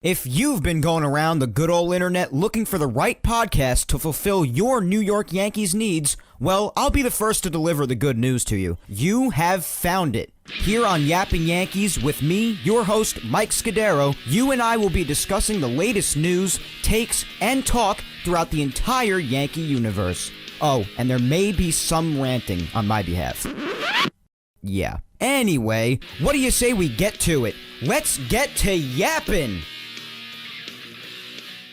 If you've been going around the good old internet looking for the right podcast to fulfill your New York Yankees needs, well, I'll be the first to deliver the good news to you. You have found it. Here on Yapping Yankees with me, your host, Mike Scudero, you and I will be discussing the latest news, takes, and talk throughout the entire Yankee universe. Oh, and there may be some ranting on my behalf. Yeah. Anyway, what do you say we get to it? Let's get to yapping!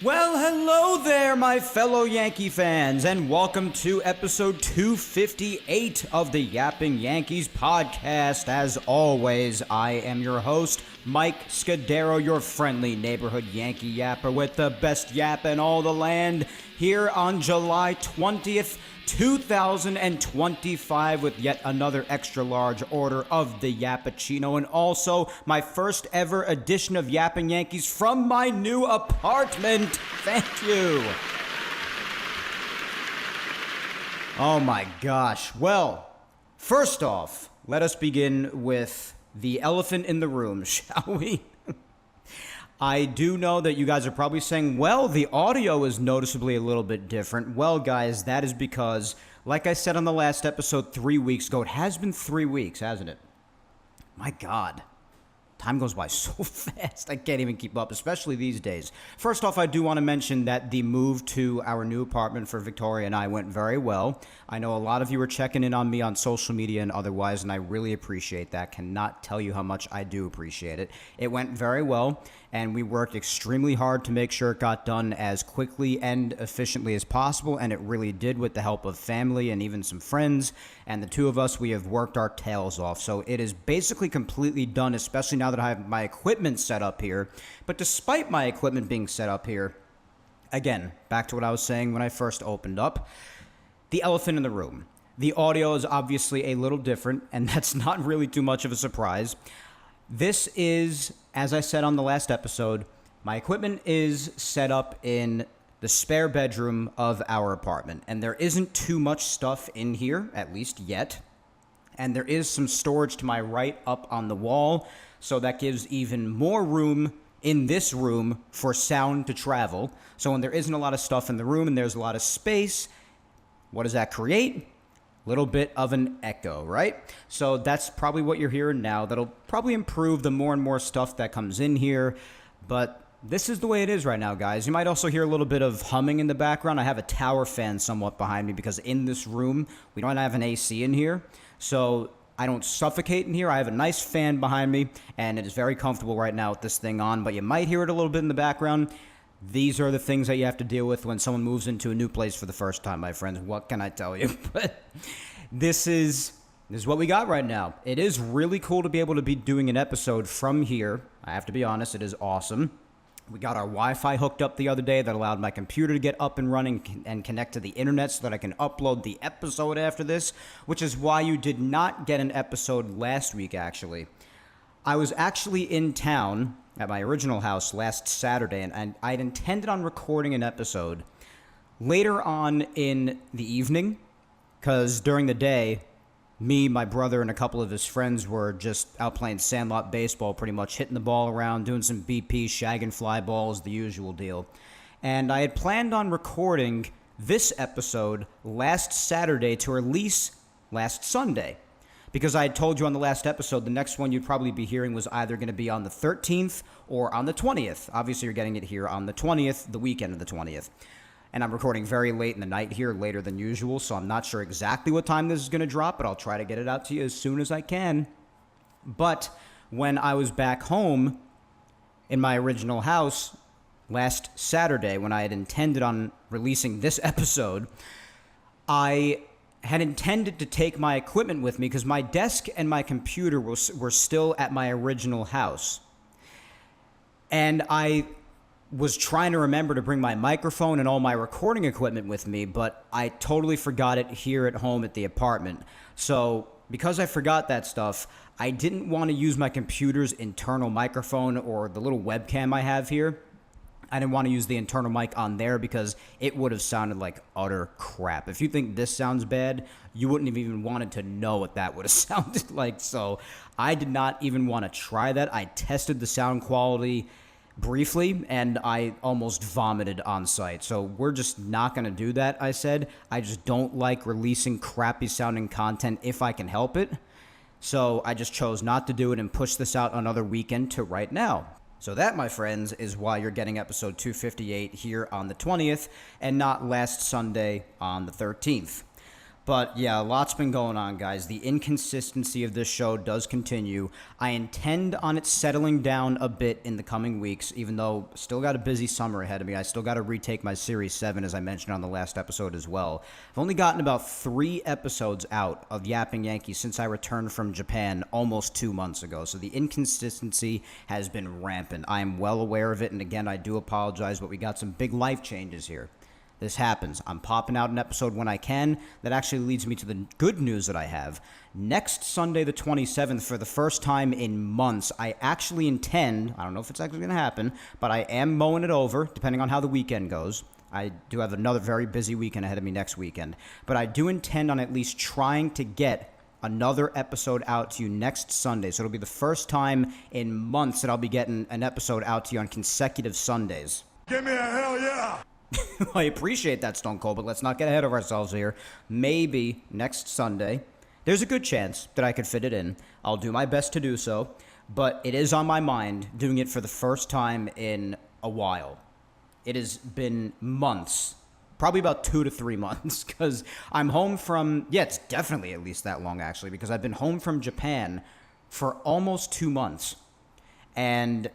Well, hello there, my fellow Yankee fans, and welcome to episode 258 of the Yapping Yankees podcast. As always, I am your host, Mike Scudero, your friendly neighborhood Yankee yapper with the best yap in all the land, here on July 20th, 2025 with yet another extra large order of the Yappuccino, and also my first ever edition of Yapping Yankees from my new apartment. Thank you. Oh my gosh. Well, first off, let us begin with the elephant in the room, shall we? I do know that you guys are probably saying, well, the audio is noticeably a little bit different. Well, guys, that is because, like I said on the last episode 3 weeks ago, it has been 3 weeks, hasn't it? My God. Time goes by so fast, I can't even keep up, especially these days. First off, I do want to mention that the move to our new apartment for Victoria and I went very well. I know a lot of you are checking in on me on social media and otherwise, and I really appreciate that. Cannot tell you how much I do appreciate it. It went very well, and we worked extremely hard to make sure it got done as quickly and efficiently as possible, and it really did with the help of family and even some friends. And the two of us, we have worked our tails off. So it is basically completely done, especially now that I have my equipment set up here. But despite my equipment being set up here, again, back to what I was saying when I first opened up, the elephant in the room. The audio is obviously a little different, and that's not really too much of a surprise. This is, as I said on the last episode, my equipment is set up in the spare bedroom of our apartment, and there isn't too much stuff in here, at least yet, and there is some storage to my right up on the wall, so that gives even more room in this room for sound to travel. So when there isn't a lot of stuff in the room and there's a lot of space, what does that create? Little bit of an echo, right? So that's probably what you're hearing now. That'll probably improve the more and more stuff that comes in here, but this is the way it is right now, guys. You might also hear a little bit of humming in the background. I have a tower fan somewhat behind me because in this room, we don't have an AC in here, so I don't suffocate in here. I have a nice fan behind me, and it is very comfortable right now with this thing on, but you might hear it a little bit in the background. These are the things that you have to deal with when someone moves into a new place for the first time, my friends. What can I tell you? But this is what we got right now. It is really cool to be able to be doing an episode from here. I have to be honest, it is awesome. We got our Wi-Fi hooked up the other day that allowed my computer to get up and running and connect to the internet so that I can upload the episode after this, which is why you did not get an episode last week, actually. I was actually in town at my original house last Saturday, and I'd intended on recording an episode later on in the evening, because during the day, me, my brother, and a couple of his friends were just out playing sandlot baseball, pretty much hitting the ball around, doing some BP, shagging fly balls, the usual deal. And I had planned on recording this episode last Saturday to release last Sunday, because I had told you on the last episode the next one you'd probably be hearing was either going to be on the 13th or on the 20th. Obviously, you're getting it here on the 20th, the weekend of the 20th. And I'm recording very late in the night here, later than usual, so I'm not sure exactly what time this is going to drop, but I'll try to get it out to you as soon as I can. But when I was back home in my original house last Saturday, when I had intended on releasing this episode, I had intended to take my equipment with me because my desk and my computer were still at my original house. And I was trying to remember to bring my microphone and all my recording equipment with me, but I totally forgot it here at home at the apartment. So because I forgot that stuff, I didn't want to use my computer's internal microphone or the little webcam I have here. I didn't want to use the internal mic on there because it would have sounded like utter crap. If you think this sounds bad, you wouldn't have even wanted to know what that would have sounded like. So I did not even want to try that. I tested the sound quality briefly, and I almost vomited on site. So we're just not going to do that, I said. I just don't like releasing crappy sounding content if I can help it. So I just chose not to do it and push this out another weekend to right now. So that, my friends, is why you're getting episode 258 here on the 20th and not last Sunday on the 13th. But yeah, a lot's been going on, guys. The inconsistency of this show does continue. I intend on it settling down a bit in the coming weeks, even though still got a busy summer ahead of me. I still got to retake my Series 7, as I mentioned on the last episode as well. I've only gotten about 3 episodes out of Yapping Yankees since I returned from Japan almost 2 months ago, so the inconsistency has been rampant. I am well aware of it, and again, I do apologize, but we got some big life changes here. This happens. I'm popping out an episode when I can. That actually leads me to the good news that I have. Next Sunday, the 27th, for the first time in months, I actually intend, I don't know if it's actually going to happen, but I am mowing it over, depending on how the weekend goes. I do have another very busy weekend ahead of me next weekend. But I do intend on at least trying to get another episode out to you next Sunday. So it'll be the first time in months that I'll be getting an episode out to you on consecutive Sundays. Give me a hell yeah! I appreciate that, Stone Cold, but let's not get ahead of ourselves here. Maybe next Sunday. There's a good chance that I could fit it in. I'll do my best to do so, but it is on my mind doing it for the first time in a while. It has been months, probably about 2 to 3 months, because I'm home from, it's definitely at least that long, actually, because I've been home from Japan for almost 2 months, and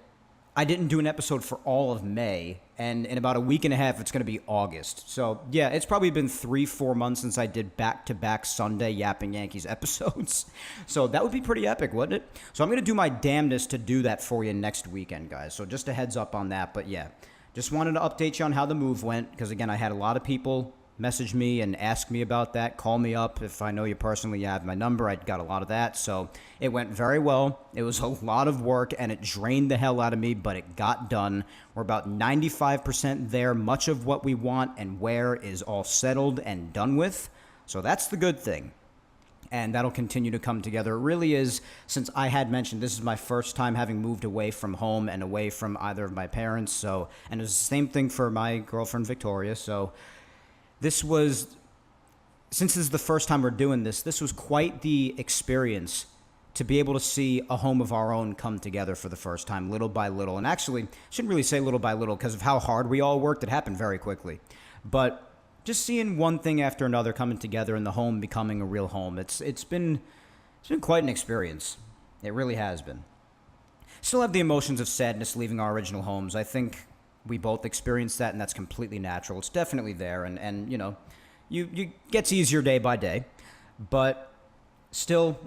I didn't do an episode for all of May, and in about a week and a half, it's going to be August. So, yeah, it's probably been 3-4 months since I did back-to-back Sunday Yapping Yankees episodes. So that would be pretty epic, wouldn't it? So I'm going to do my damnedest to do that for you next weekend, guys. So just a heads up on that. But, yeah, just wanted to update you on how the move went, because, again, I had a lot of people message me and ask me about that. Call me up if I know you personally. You have my number. I got a lot of that. So it went very well. It was a lot of work, and it drained the hell out of me, but it got done. We're about 95% there. Much of what we want and where is all settled and done with. So that's the good thing. And that'll continue to come together. It really is, since I had mentioned this is my first time having moved away from home and away from either of my parents. So, and it's the same thing for my girlfriend, Victoria. So this was, since this is the first time we're doing this, this was quite the experience to be able to see a home of our own come together for the first time, little by little. And actually, I shouldn't really say little by little because of how hard we all worked. It happened very quickly. But just seeing one thing after another coming together and the home becoming a real home, it's been quite an experience. It really has been. Still have the emotions of sadness leaving our original homes. I think we both experienced that, and that's completely natural. It's definitely there, and you know, you gets easier day by day, but still,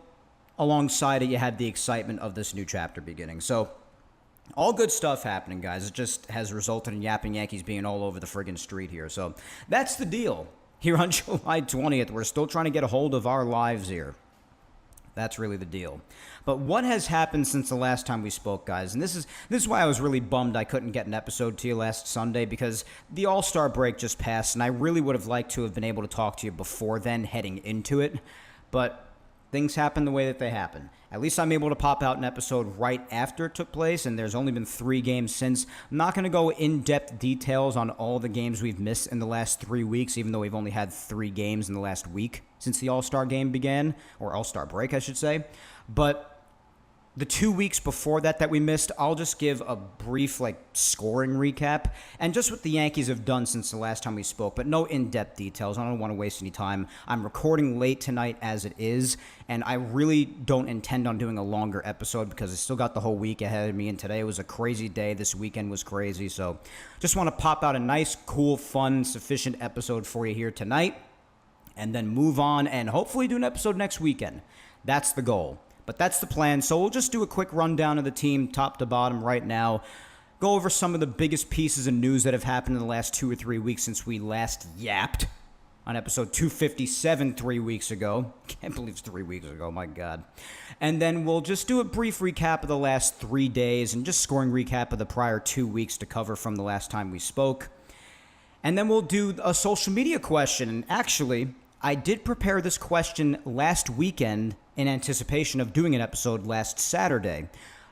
alongside it, you had the excitement of this new chapter beginning. So, all good stuff happening, guys. It just has resulted in Yapping Yankees being all over the friggin' street here. So, that's the deal. Here on July 20th, we're still trying to get a hold of our lives here. That's really the deal. But what has happened since the last time we spoke, guys? And this is why I was really bummed I couldn't get an episode to you last Sunday, because the All-Star break just passed, and I really would have liked to have been able to talk to you before then, heading into it. But things happen the way that they happen. At least I'm able to pop out an episode right after it took place, and there's only been 3 games since. I'm not going to go in-depth details on all the games we've missed in the last 3 weeks, even though we've only had 3 games in the last week since the All-Star game began, or All-Star break, I should say. But the 2 weeks before that we missed, I'll just give a brief, scoring recap, and just what the Yankees have done since the last time we spoke, but no in-depth details. I don't want to waste any time. I'm recording late tonight as it is, and I really don't intend on doing a longer episode because I still got the whole week ahead of me, and today was a crazy day. This weekend was crazy, so just want to pop out a nice, cool, fun, sufficient episode for you here tonight, and then move on and hopefully do an episode next weekend. That's the goal. But that's the plan, so we'll just do a quick rundown of the team top to bottom right now, go over some of the biggest pieces of news that have happened in the last 2 or 3 weeks since we last yapped on episode 257 3 weeks ago. Can't believe it's 3 weeks ago, my God. And then we'll just do a brief recap of the last 3 days and just scoring recap of the prior 2 weeks to cover from the last time we spoke. And then we'll do a social media question, and actually, I did prepare this question last weekend in anticipation of doing an episode last Saturday,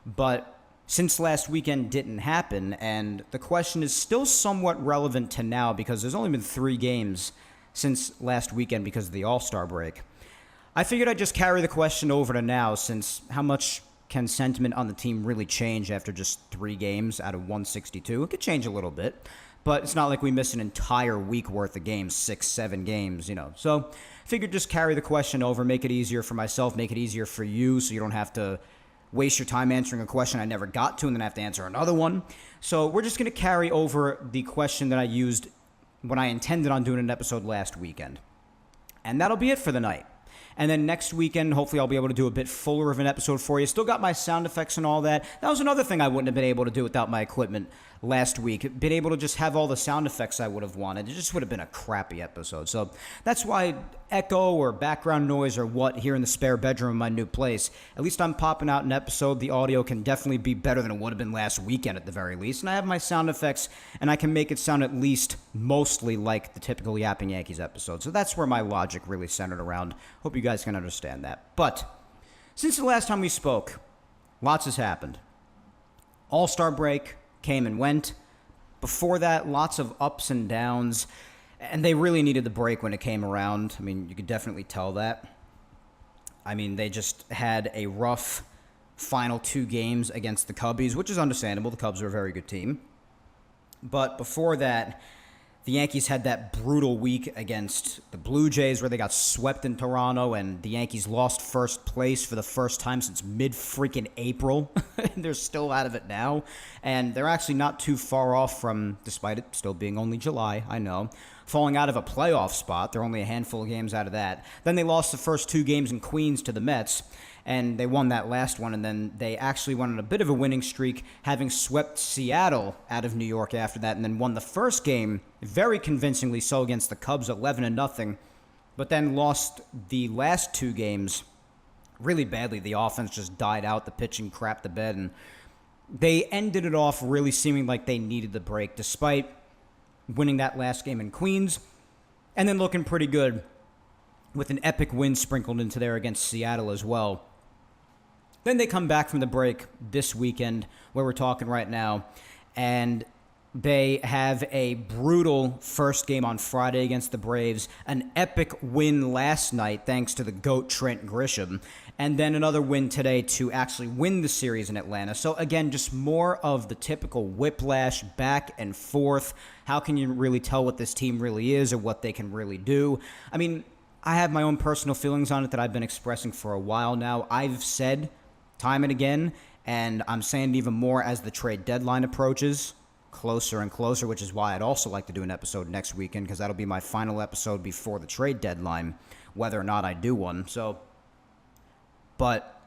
but since last weekend didn't happen, and the question is still somewhat relevant to now because there's only been 3 games since last weekend because of the All-Star break. I figured I'd just carry the question over to now, since how much can sentiment on the team really change after just 3 games out of 162? It could change a little bit, but it's not like we miss an entire week worth of games, 6, 7 games, So figured just carry the question over, make it easier for myself, make it easier for you so you don't have to waste your time answering a question I never got to and then have to answer another one. So we're just going to carry over the question that I used when I intended on doing an episode last weekend. And that'll be it for the night. And then next weekend, hopefully I'll be able to do a bit fuller of an episode for you. Still got my sound effects and all that. That was another thing I wouldn't have been able to do without my equipment last week. Been able to just have all the sound effects I would have wanted. It just would have been a crappy episode. So that's why echo or background noise or what here in the spare bedroom of my new place, at least I'm popping out an episode. The audio can definitely be better than it would have been last weekend at the very least. And I have my sound effects, and I can make it sound at least mostly like the typical Yapping Yankees episode. So that's where my logic really centered around. Hope you guys can understand that. But since the last time we spoke, lots has happened. All-Star break came and went. Before that, lots of ups and downs. And they really needed the break when it came around. I mean, you could definitely tell that. I mean, they just had a rough final 2 games against the Cubbies, which is understandable. The Cubs are a very good team. But before that, the Yankees had that brutal week against the Blue Jays where they got swept in Toronto, and the Yankees lost first place for the first time since mid-freaking April. They're still out of it now, and they're actually not too far off from, despite it still being only July, I know, falling out of a playoff spot. They're only a handful of games out of that. Then they lost the first 2 games in Queens to the Mets, and they won that last one, and then they actually went on a bit of a winning streak, having swept Seattle out of New York after that, and then won the first game very convincingly so against the Cubs 11-0, but then lost the last 2 games really badly. The offense just died out, the pitching crapped the bed, and they ended it off really seeming like they needed the break, despite winning that last game in Queens, and then looking pretty good with an epic win sprinkled into there against Seattle as well. Then they come back from the break this weekend, where we're talking right now, and they have a brutal first game on Friday against the Braves, an epic win last night thanks to the GOAT Trent Grisham, and then another win today to actually win the series in Atlanta. So again, just more of the typical whiplash, back and forth. How can you really tell what this team really is or what they can really do? I mean, I have my own personal feelings on it that I've been expressing for a while now. I've said time and again, and I'm saying even more as the trade deadline approaches closer and closer, which is why I'd also like to do an episode next weekend, because that'll be my final episode before the trade deadline, whether or not I do one. But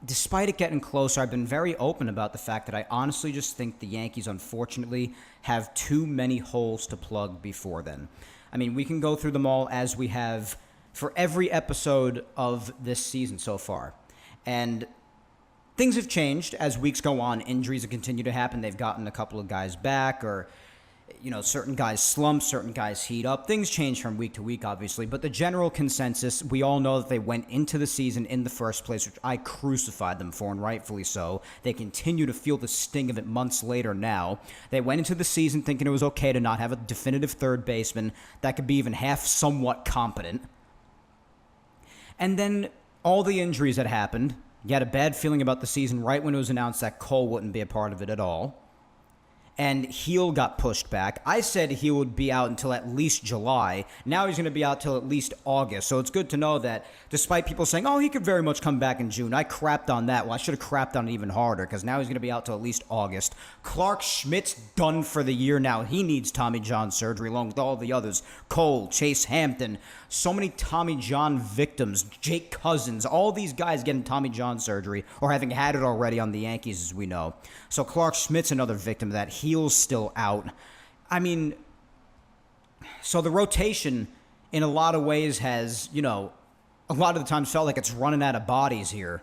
despite it getting closer, I've been very open about the fact that I honestly just think the Yankees, unfortunately, have too many holes to plug before then. I mean, we can go through them all as we have for every episode of this season so far. And things have changed as weeks go on. Injuries have continued to happen. They've gotten a couple of guys back, or, certain guys slump, certain guys heat up. Things change from week to week, obviously. But the general consensus, we all know that they went into the season in the first place, which I crucified them for, and rightfully so. They continue to feel the sting of it months later now. They went into the season thinking it was okay to not have a definitive third baseman that could be even half somewhat competent. And then all the injuries that happened. You had a bad feeling about the season right when it was announced that Cole wouldn't be a part of it at all. And Heel got pushed back. I said he would be out until at least July. Now he's going to be out till at least August. So it's good to know that despite people saying, oh, he could very much come back in June, I crapped on that. Well, I should have crapped on it even harder, because now he's going to be out till at least August. Clark Schmidt's done for the year now. He needs Tommy John surgery along with all the others. Cole, Chase Hampton, so many Tommy John victims, Jake Cousins, all these guys getting Tommy John surgery or having had it already on the Yankees, as we know. So Clark Schmidt's another victim of that. Heel's still out. I mean, so the rotation in a lot of ways has, a lot of the times felt like it's running out of bodies here.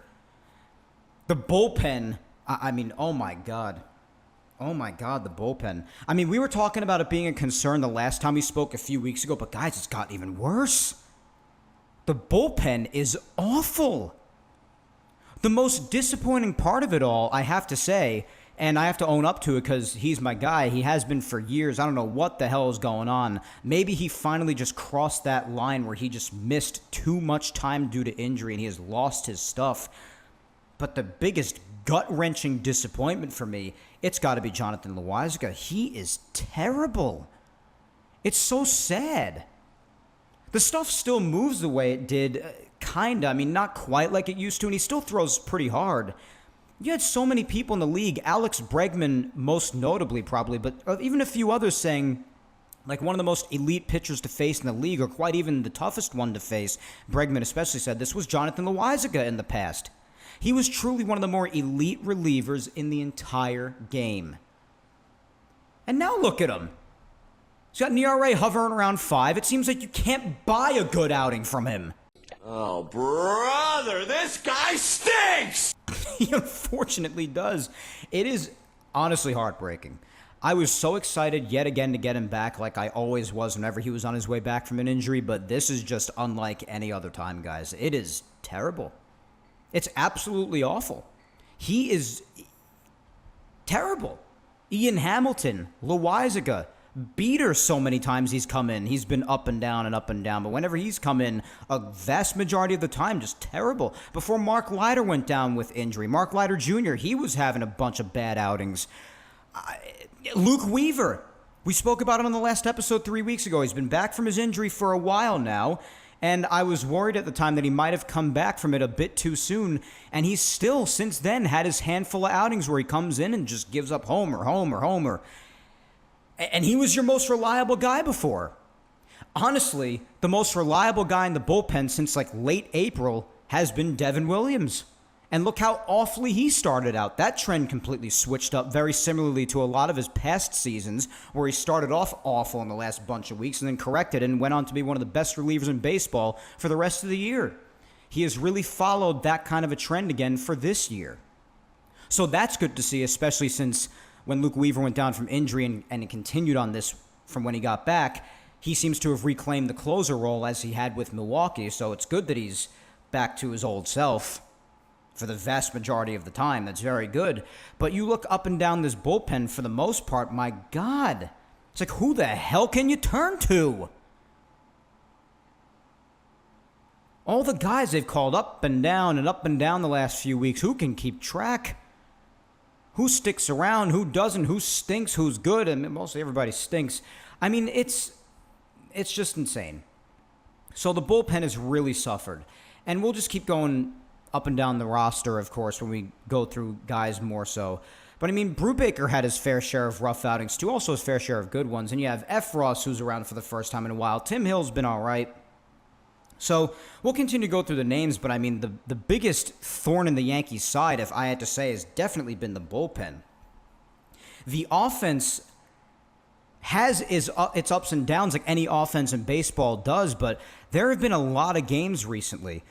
The bullpen, I mean, oh my God. Oh my God, the bullpen. I mean, we were talking about it being a concern the last time we spoke a few weeks ago, but guys, it's gotten even worse. The bullpen is awful. The most disappointing part of it all, I have to say, and I have to own up to it because he's my guy. He has been for years. I don't know what the hell is going on. Maybe he finally just crossed that line where he just missed too much time due to injury and he has lost his stuff. But the biggest gut-wrenching disappointment for me, it's got to be Jonathan Loáisiga. He is terrible. It's so sad. The stuff still moves the way it did, kinda. I mean, not quite like it used to, and he still throws pretty hard. You had so many people in the league, Alex Bregman most notably probably, but even a few others saying, like one of the most elite pitchers to face in the league, or quite even the toughest one to face, Bregman especially said this was Jonathan Loáisiga in the past. He was truly one of the more elite relievers in the entire game. And now look at him. He's got an ERA hovering around 5. It seems like you can't buy a good outing from him. Oh, brother, this guy stinks! He unfortunately does. It is honestly heartbreaking. I was so excited yet again to get him back like I always was whenever he was on his way back from an injury, but this is just unlike any other time, guys. It is terrible. It's absolutely awful. He is terrible. Ian Hamilton, Loáisiga, Beater, so many times he's come in. He's been up and down and up and down. But whenever he's come in, a vast majority of the time, just terrible. Before Mark Leiter went down with injury, Mark Leiter Jr., he was having a bunch of bad outings. Luke Weaver, we spoke about him on the last episode 3 weeks ago. He's been back from his injury for a while now. And I was worried at the time that he might have come back from it a bit too soon. And he's still, since then, had his handful of outings where he comes in and just gives up homer. And he was your most reliable guy before. Honestly, the most reliable guy in the bullpen since like late April has been Devin Williams. And look how awfully he started out. That trend completely switched up very similarly to a lot of his past seasons where he started off awful in the last bunch of weeks and then corrected and went on to be one of the best relievers in baseball for the rest of the year. He has really followed that kind of a trend again for this year. So that's good to see, especially since when Luke Weaver went down from injury and continued on this from when he got back, he seems to have reclaimed the closer role as he had with Milwaukee. So it's good that he's back to his old self for the vast majority of the time. That's very good. But you look up and down this bullpen for the most part, my God. It's like, who the hell can you turn to? All the guys they've called up and down the last few weeks, who can keep track? Who sticks around, who doesn't, who stinks, who's good? I mean, mostly everybody stinks. I mean, it's just insane. So the bullpen has really suffered. And we'll just keep going up and down the roster, of course, when we go through guys more so. But I mean, Brubaker had his fair share of rough outings too, also his fair share of good ones. And you have F. Ross, who's around for the first time in a while. Tim Hill's been all right. So we'll continue to go through the names, but I mean, the biggest thorn in the Yankees' side, if I had to say, has definitely been the bullpen. The offense has its ups and downs like any offense in baseball does, but there have been a lot of games recently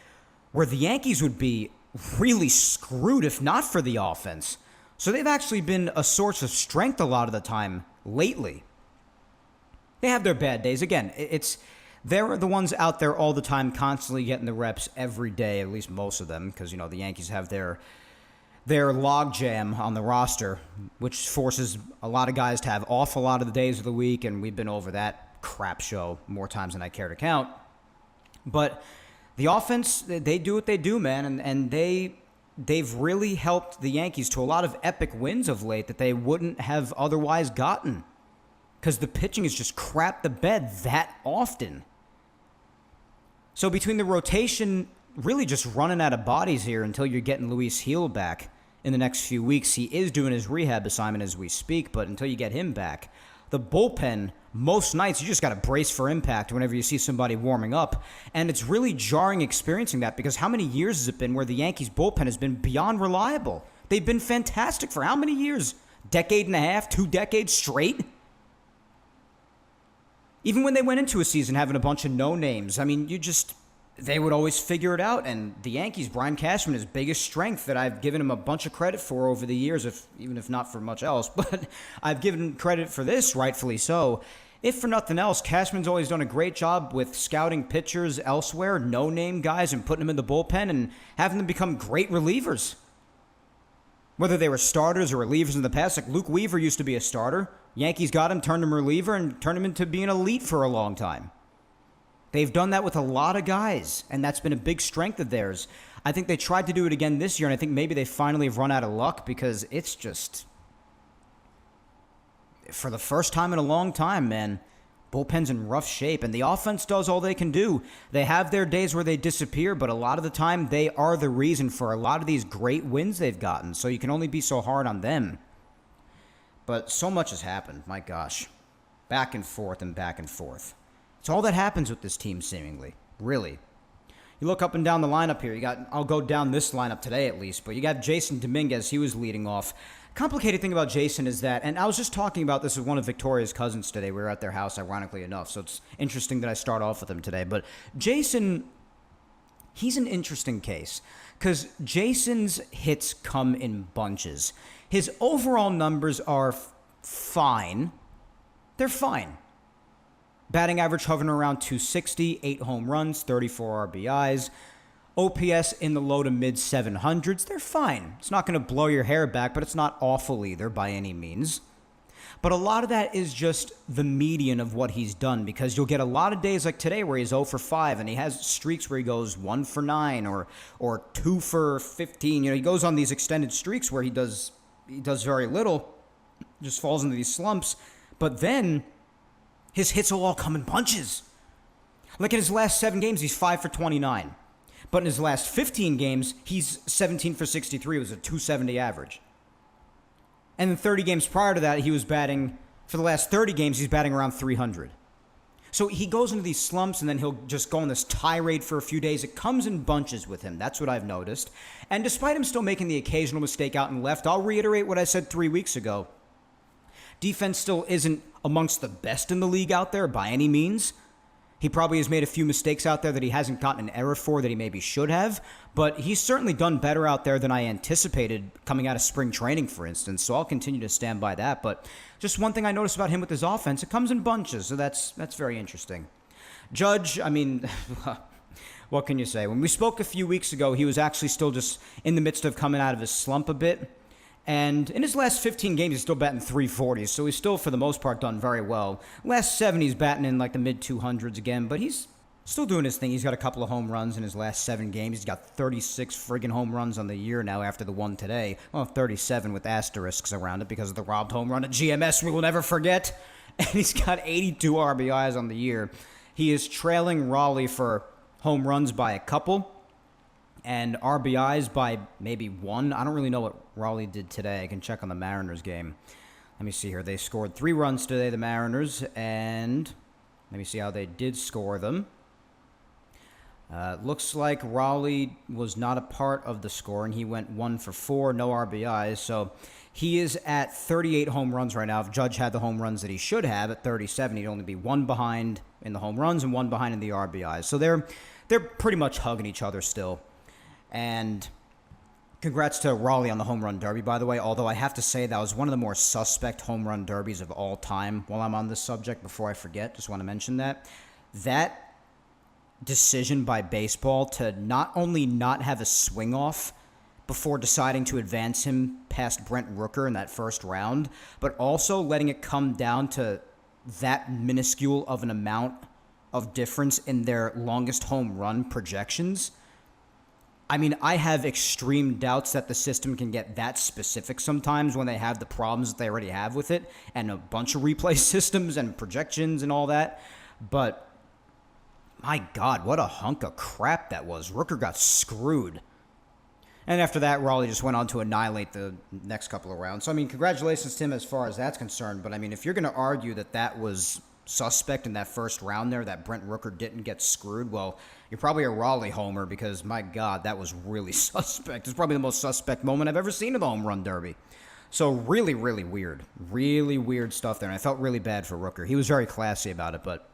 where the Yankees would be really screwed if not for the offense. So they've actually been a source of strength a lot of the time lately. They have their bad days. Again, they're the ones out there all the time, constantly getting the reps every day, at least most of them, because, you know, the Yankees have their logjam on the roster, which forces a lot of guys to have off a lot of the days of the week, and we've been over that crap show more times than I care to count. But the offense, they do what they do, man, and they've really helped the Yankees to a lot of epic wins of late that they wouldn't have otherwise gotten, because the pitching is just crap the bed that often. So between the rotation really just running out of bodies here until you're getting Luis Gil back in the next few weeks. He is doing his rehab assignment as we speak, but until you get him back, the bullpen, most nights you just got to brace for impact whenever you see somebody warming up. And it's really jarring experiencing that, because how many years has it been where the Yankees bullpen has been beyond reliable? They've been fantastic for how many years? Decade and a half, 2 decades straight? Even when they went into a season having a bunch of no-names, I mean, they would always figure it out. And the Yankees, Brian Cashman, his biggest strength that I've given him a bunch of credit for over the years, even if not for much else, but I've given credit for this, rightfully so, if for nothing else, Cashman's always done a great job with scouting pitchers elsewhere, no-name guys, and putting them in the bullpen and having them become great relievers. Whether they were starters or relievers in the past, like Luke Weaver used to be a starter. Yankees got him, turned him reliever, and turned him into being elite for a long time. They've done that with a lot of guys, and that's been a big strength of theirs. I think they tried to do it again this year, and I think maybe they finally have run out of luck because it's just, for the first time in a long time, man, bullpen's in rough shape, and the offense does all they can do. They have their days where they disappear, but a lot of the time, they are the reason for a lot of these great wins they've gotten, so you can only be so hard on them. But so much has happened, my gosh. Back and forth and back and forth. It's all that happens with this team, seemingly. Really. You look up and down the lineup here. I'll go down this lineup today at least, but you got Jason Dominguez. He was leading off. Complicated thing about Jason is that, and I was just talking about this with one of Victoria's cousins today. We were at their house, ironically enough, so it's interesting that I start off with him today. But Jason, he's an interesting case because Jason's hits come in bunches. His overall numbers are fine. They're fine. Batting average hovering around 260, 8 home runs, 34 RBIs. OPS in the low to mid 700s. They're fine. It's not going to blow your hair back, but it's not awful either by any means. But a lot of that is just the median of what he's done because you'll get a lot of days like today where he's 0 for 5 and he has streaks where he goes 1 for 9 or 2 for 15. You know, he goes on these extended streaks where he does very little, just falls into these slumps. But then his hits will all come in bunches. Like in his last 7 games, he's 5 for 29. But in his last 15 games, he's 17 for 63. It was a 270 average. And in 30 games prior to that, he was batting, for the last 30 games, he's batting around 300. So he goes into these slumps, and then he'll just go on this tirade for a few days. It comes in bunches with him. That's what I've noticed. And despite him still making the occasional mistake out and left, I'll reiterate what I said 3 weeks ago. Defense still isn't amongst the best in the league out there by any means. He probably has made a few mistakes out there that he hasn't gotten an error for that he maybe should have, but he's certainly done better out there than I anticipated coming out of spring training, for instance, so I'll continue to stand by that. But just one thing I noticed about him with his offense, it comes in bunches, so that's very interesting. Judge, I mean, what can you say? When we spoke a few weeks ago, he was actually still just in the midst of coming out of his slump a bit. And in his last 15 games, he's still batting 340s, so he's still, for the most part, done very well. Last 7, he's batting in like the mid-200s again, but he's still doing his thing. He's got a couple of home runs in his last 7 games. He's got 36 friggin' home runs on the year now after the one today. Well, 37 with asterisks around it because of the robbed home run at GMS we will never forget. And he's got 82 RBIs on the year. He is trailing Raleigh for home runs by a couple and RBIs by maybe 1. I don't really know what Raleigh did today. I can check on the Mariners game. Let me see here. They scored 3 runs today, the Mariners, and let me see how they did score them. Looks like Raleigh was not a part of the scoring. He went 1 for 4, no RBIs, so he is at 38 home runs right now. If Judge had the home runs that he should have at 37, he'd only be 1 behind in the home runs and 1 behind in the RBIs. So they're pretty much hugging each other still. And congrats to Raleigh on the home run derby, by the way, although I have to say that was one of the more suspect home run derbies of all time. While I'm on this subject, before I forget, just want to mention that. That decision by baseball to not only not have a swing off before deciding to advance him past Brent Rooker in that first round, but also letting it come down to that minuscule of an amount of difference in their longest home run projections. I mean, I have extreme doubts that the system can get that specific sometimes when they have the problems that they already have with it and a bunch of replay systems and projections and all that. But my God, what a hunk of crap that was. Rooker got screwed. And after that, Raleigh just went on to annihilate the next couple of rounds. So, I mean, congratulations to him as far as that's concerned. But, I mean, if you're going to argue that that was suspect in that first round there, that Brent Rooker didn't get screwed, well, you're probably a Raleigh homer because, my God, that was really suspect. It's probably the most suspect moment I've ever seen in the home run derby. So really, really weird. Really weird stuff there, and I felt really bad for Rooker. He was very classy about it, but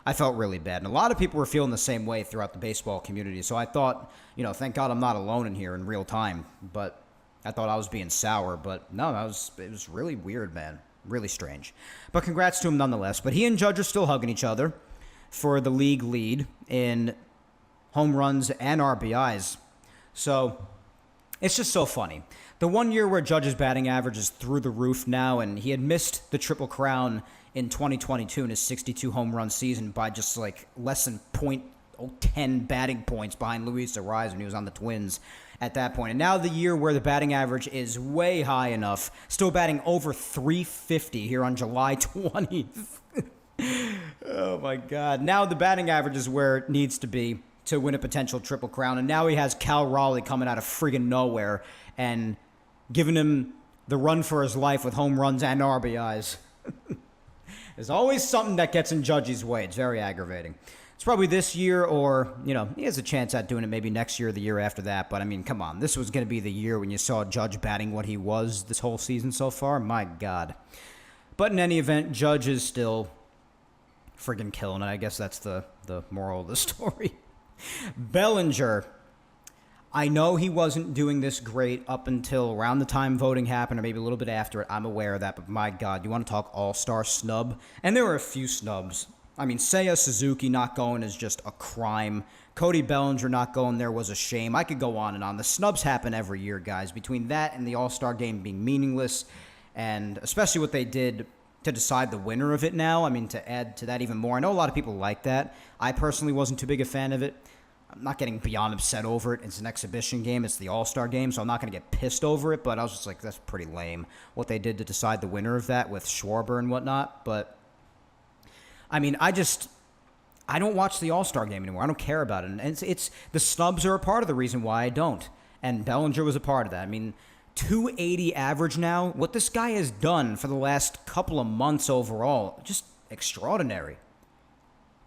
I felt really bad. And a lot of people were feeling the same way throughout the baseball community, so I thought, you know, thank God I'm not alone in here in real time, but I thought I was being sour, but no, it was really weird, man. Really strange. But congrats to him nonetheless. But he and Judge are still hugging each other for the league lead in home runs and RBIs. So it's just so funny. The one year where Judge's batting average is through the roof now, and he had missed the Triple Crown in 2022 in his 62 home run season by just like less than .010 batting points behind Luis Ariz when he was on the Twins at that point. And now the year where the batting average is way high enough, still batting over 350 here on July 20th. Oh my God. Now the batting average is where it needs to be to win a potential Triple Crown. And now he has Cal Raleigh coming out of friggin' nowhere and giving him the run for his life with home runs and RBIs. There's always something that gets in Judge's way. It's very aggravating. It's probably this year or, he has a chance at doing it maybe next year or the year after that. But, I mean, come on. This was going to be the year when you saw Judge batting what he was this whole season so far. My God. But in any event, Judge is still friggin' killing it. I guess that's the moral of the story. Bellinger. I know he wasn't doing this great up until around the time voting happened or maybe a little bit after it. I'm aware of that. But, my God, you want to talk all-star snub? And there were a few snubs. I mean, Seiya Suzuki not going is just a crime. Cody Bellinger not going there was a shame. I could go on and on. The snubs happen every year, guys. Between that and the All-Star game being meaningless, and especially what they did to decide the winner of it now, I mean, to add to that even more. I know a lot of people like that. I personally wasn't too big a fan of it. I'm not getting beyond upset over it. It's an exhibition game. It's the All-Star game, so I'm not going to get pissed over it, but I was just like, that's pretty lame, what they did to decide the winner of that with Schwarber and whatnot, but I mean, I don't watch the All-Star game anymore. I don't care about it. And it's the snubs are a part of the reason why I don't. And Bellinger was a part of that. I mean, 280 average now. What this guy has done for the last couple of months overall, just extraordinary.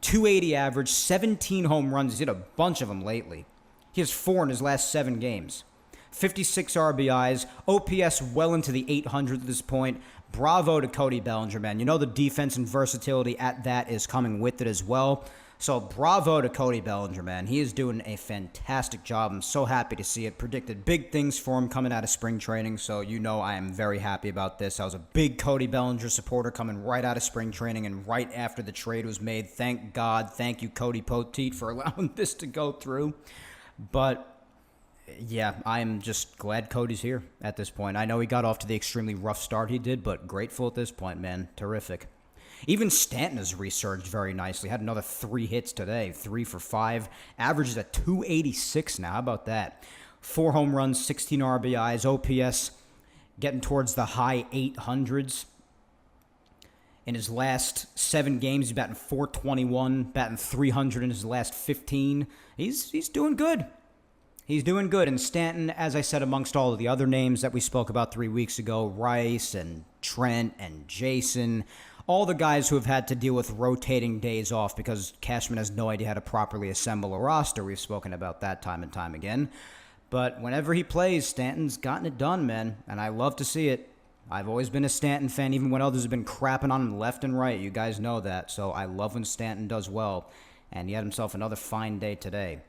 280 average, 17 home runs. He's hit a bunch of them lately. He has 4 in his last 7 games. 56 RBIs, OPS well into the 800s at this point. Bravo to Cody Bellinger, man. You know the defense and versatility at that is coming with it as well. So bravo to Cody Bellinger, man. He is doing a fantastic job. I'm so happy to see it. Predicted big things for him coming out of spring training, so you know I am very happy about this. I was a big Cody Bellinger supporter coming right out of spring training and right after the trade was made. Thank God. Thank you, Cody Poteet, for allowing this to go through. But yeah, I'm just glad Cody's here at this point. I know he got off to the extremely rough start he did, but grateful at this point, man. Terrific. Even Stanton has resurged very nicely. Had another 3 hits today, 3 for 5. Averages at 286 now. How about that? 4 home runs, 16 RBIs, OPS getting towards the high 800s. In his last 7 games, he's batting 421, batting 300 in his last 15. He's doing good. He's doing good. And Stanton, as I said, amongst all of the other names that we spoke about 3 weeks ago, Rice and Trent and Jason, all the guys who have had to deal with rotating days off because Cashman has no idea how to properly assemble a roster. We've spoken about that time and time again. But whenever he plays, Stanton's gotten it done, man. And I love to see it. I've always been a Stanton fan, even when others have been crapping on him left and right. You guys know that. So I love when Stanton does well. And he had himself another fine day today.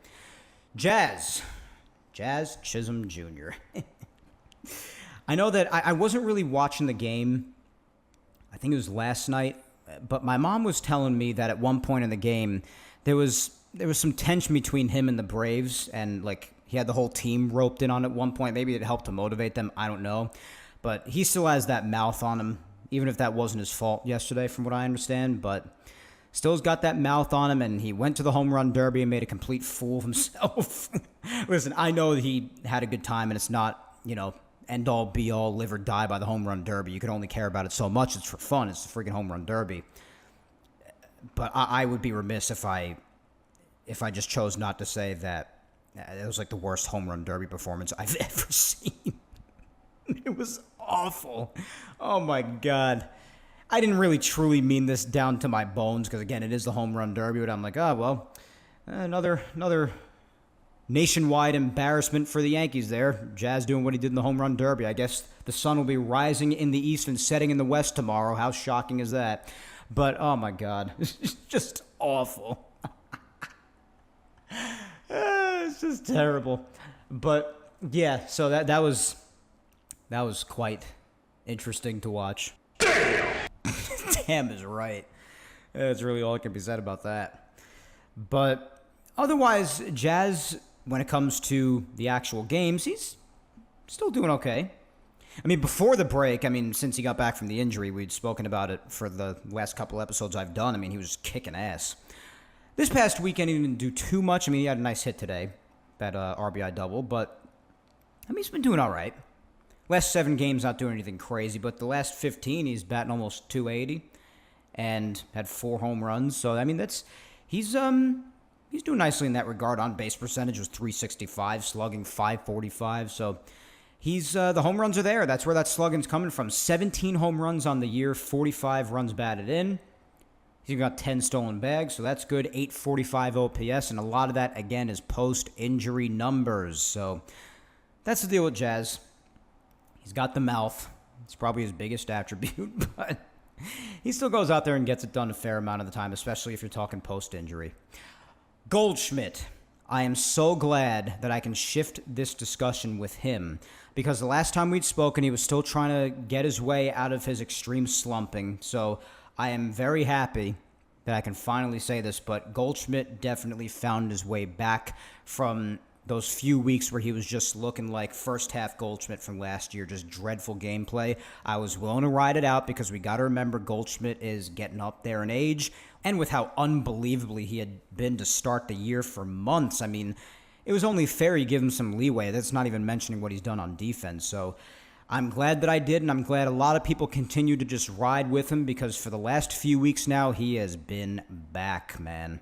Jazz Chisholm Jr. I know that I wasn't really watching the game. I think it was last night. But my mom was telling me that at one point in the game, there was some tension between him and the Braves. And, like, he had the whole team roped in on at one point. Maybe it helped to motivate them. I don't know. But he still has that mouth on him, even if that wasn't his fault yesterday, from what I understand. But still's got that mouth on him, and he went to the home run derby and made a complete fool of himself. Listen, I know he had a good time, and it's not, end all, be all, live or die by the home run derby. You can only care about it so much. It's for fun. It's the freaking home run derby. But I would be remiss if I just chose not to say that it was like the worst home run derby performance I've ever seen. It was awful. Oh my God. I didn't really truly mean this down to my bones because, again, it is the home run derby, but I'm like, another nationwide embarrassment for the Yankees there. Jazz doing what he did in the home run derby. I guess the sun will be rising in the east and setting in the west tomorrow. How shocking is that? But, oh my God, it's just awful. It's just terrible. But, yeah, so that was quite interesting to watch. Damn! Cam is right. That's really all that can be said about that. But otherwise, Jazz, when it comes to the actual games, he's still doing okay. I mean, before the break, since he got back from the injury, we'd spoken about it for the last couple episodes I've done. I mean, he was kicking ass. This past weekend, he didn't do too much. I mean, he had a nice hit today, that RBI double, but he's been doing all right. Last 7 games, not doing anything crazy, but the last 15, he's batting almost 280 and had 4 home runs. So, he's doing nicely in that regard. On base percentage was .365, slugging .545. So, he's the home runs are there. That's where that slugging's coming from. 17 home runs on the year, 45 runs batted in. He's got 10 stolen bags, so that's good. .845 OPS, and a lot of that, again, is post-injury numbers. So, that's the deal with Jazz. He's got the mouth. It's probably his biggest attribute, but he still goes out there and gets it done a fair amount of the time, especially if you're talking post-injury. Goldschmidt. I am so glad that I can shift this discussion with him because the last time we'd spoken, he was still trying to get his way out of his extreme slumping. So I am very happy that I can finally say this, but Goldschmidt definitely found his way back from those few weeks where he was just looking like first half Goldschmidt from last year, just dreadful gameplay. I was willing to ride it out because we got to remember Goldschmidt is getting up there in age, and with how unbelievably he had been to start the year for months, it was only fair you give him some leeway. That's not even mentioning what he's done on defense. So I'm glad that I did, and I'm glad a lot of people continue to just ride with him because for the last few weeks now, he has been back, man.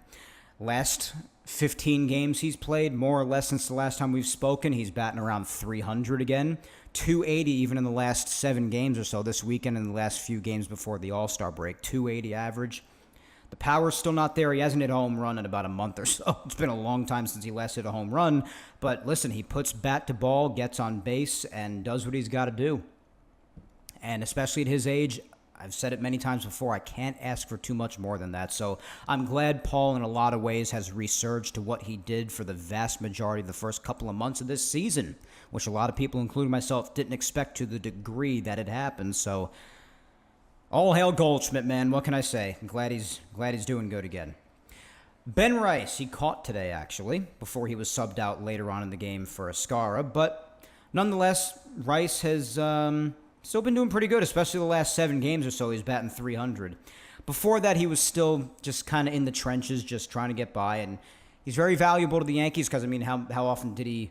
Last 15 games he's played, more or less since the last time we've spoken, he's batting around 300 again. 280 even in the last 7 games or so this weekend and the last few games before the All-Star break. 280 average. The power's still not there. He hasn't hit a home run in about a month or so. It's been a long time since he last hit a home run. But listen, he puts bat to ball, gets on base, and does what he's got to do. And especially at his age, I've said it many times before, I can't ask for too much more than that. So I'm glad Paul, in a lot of ways, has resurged to what he did for the vast majority of the first couple of months of this season, which a lot of people, including myself, didn't expect to the degree that it happened. So all hail Goldschmidt, man. What can I say? I'm glad he's doing good again. Ben Rice, he caught today, actually, before he was subbed out later on in the game for Escara. But nonetheless, Rice has still been doing pretty good, especially the last 7 games or so. He's batting 300. Before that, he was still just kind of in the trenches, just trying to get by. And he's very valuable to the Yankees because, how often did he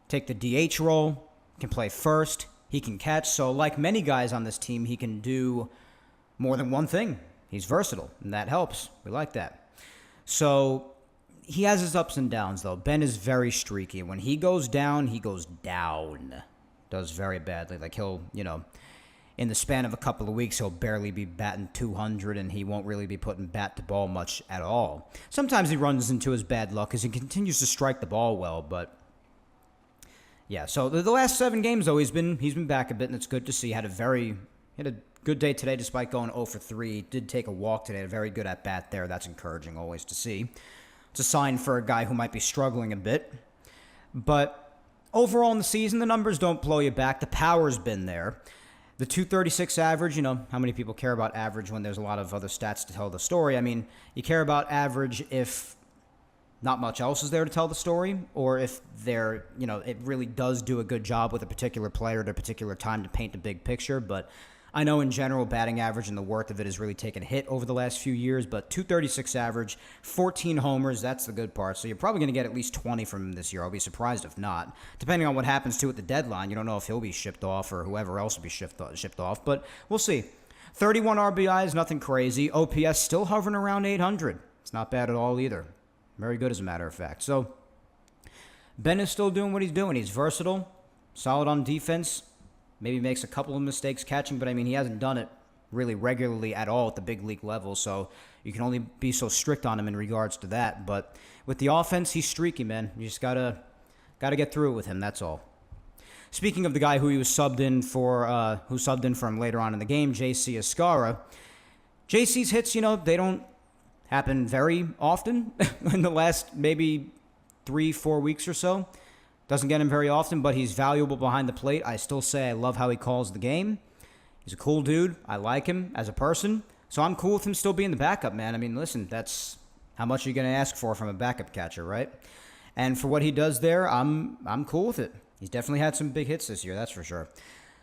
take the DH role? Can play first. He can catch. So like many guys on this team, he can do more than one thing. He's versatile, and that helps. We like that. So he has his ups and downs, though. Ben is very streaky. When he goes down, he goes down. Does very badly. Like he'll, in the span of a couple of weeks, he'll barely be batting 200, and he won't really be putting bat to ball much at all. Sometimes he runs into his bad luck because he continues to strike the ball well, but yeah. So the last 7 games, though, he's been back a bit, and it's good to see. He had a good day today, despite going 0 for 3. He did take a walk today. A very good at bat there. That's encouraging always to see. It's a sign for a guy who might be struggling a bit, but overall in the season, the numbers don't blow you back. The power's been there. The 236 average, how many people care about average when there's a lot of other stats to tell the story? You care about average if not much else is there to tell the story, or if it really does do a good job with a particular player at a particular time to paint a big picture. But I know in general, batting average and the worth of it has really taken a hit over the last few years, but 236 average, 14 homers, that's the good part. So you're probably going to get at least 20 from him this year. I'll be surprised if not. Depending on what happens to at the deadline, you don't know if he'll be shipped off or whoever else will be shipped off, but we'll see. 31 RBIs, nothing crazy. OPS still hovering around 800. It's not bad at all either. Very good, as a matter of fact. So Ben is still doing what he's doing. He's versatile, solid on defense. Maybe makes a couple of mistakes catching, but he hasn't done it really regularly at all at the big league level, so you can only be so strict on him in regards to that. But with the offense, he's streaky, man. You just gotta get through it with him, that's all. Speaking of the guy who he was subbed in for, who subbed in for him later on in the game, J.C. Escara, JC's hits, they don't happen very often in the last maybe 3-4 weeks or so. Doesn't get him very often, but he's valuable behind the plate. I still say I love how he calls the game. He's a cool dude. I like him as a person. So I'm cool with him still being the backup, man. I mean, listen, that's how much are you going to ask for from a backup catcher, right? And for what he does there, I'm cool with it. He's definitely had some big hits this year, that's for sure.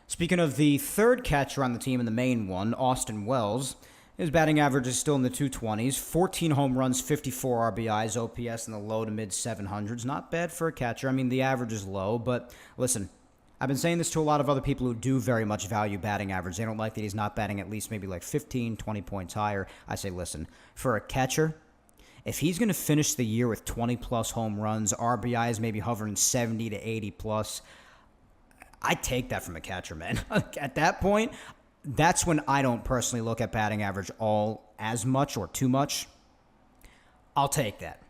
Speaking of the third catcher on the team and the main one, Austin Wells, his batting average is still in the 220s, 14 home runs, 54 RBIs, OPS in the low to mid 700s. Not bad for a catcher. I mean, the average is low, but listen, I've been saying this to a lot of other people who do very much value batting average. They don't like that he's not batting at least maybe like 15, 20 points higher. I say, listen, for a catcher, if he's going to finish the year with 20-plus home runs, RBIs maybe hovering 70 to 80-plus, I take that from a catcher, man. At that point, that's when I don't personally look at batting average all as much or too much. I'll take that.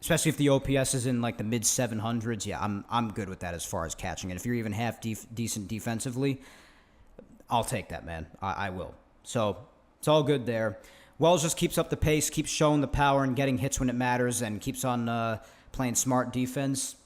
Especially if the OPS is in like the mid 700s. Yeah, I'm good with that as far as catching it. If you're even half decent defensively, I'll take that, man. I will. So it's all good there. Wells just keeps up the pace, keeps showing the power and getting hits when it matters, and keeps on playing smart defense.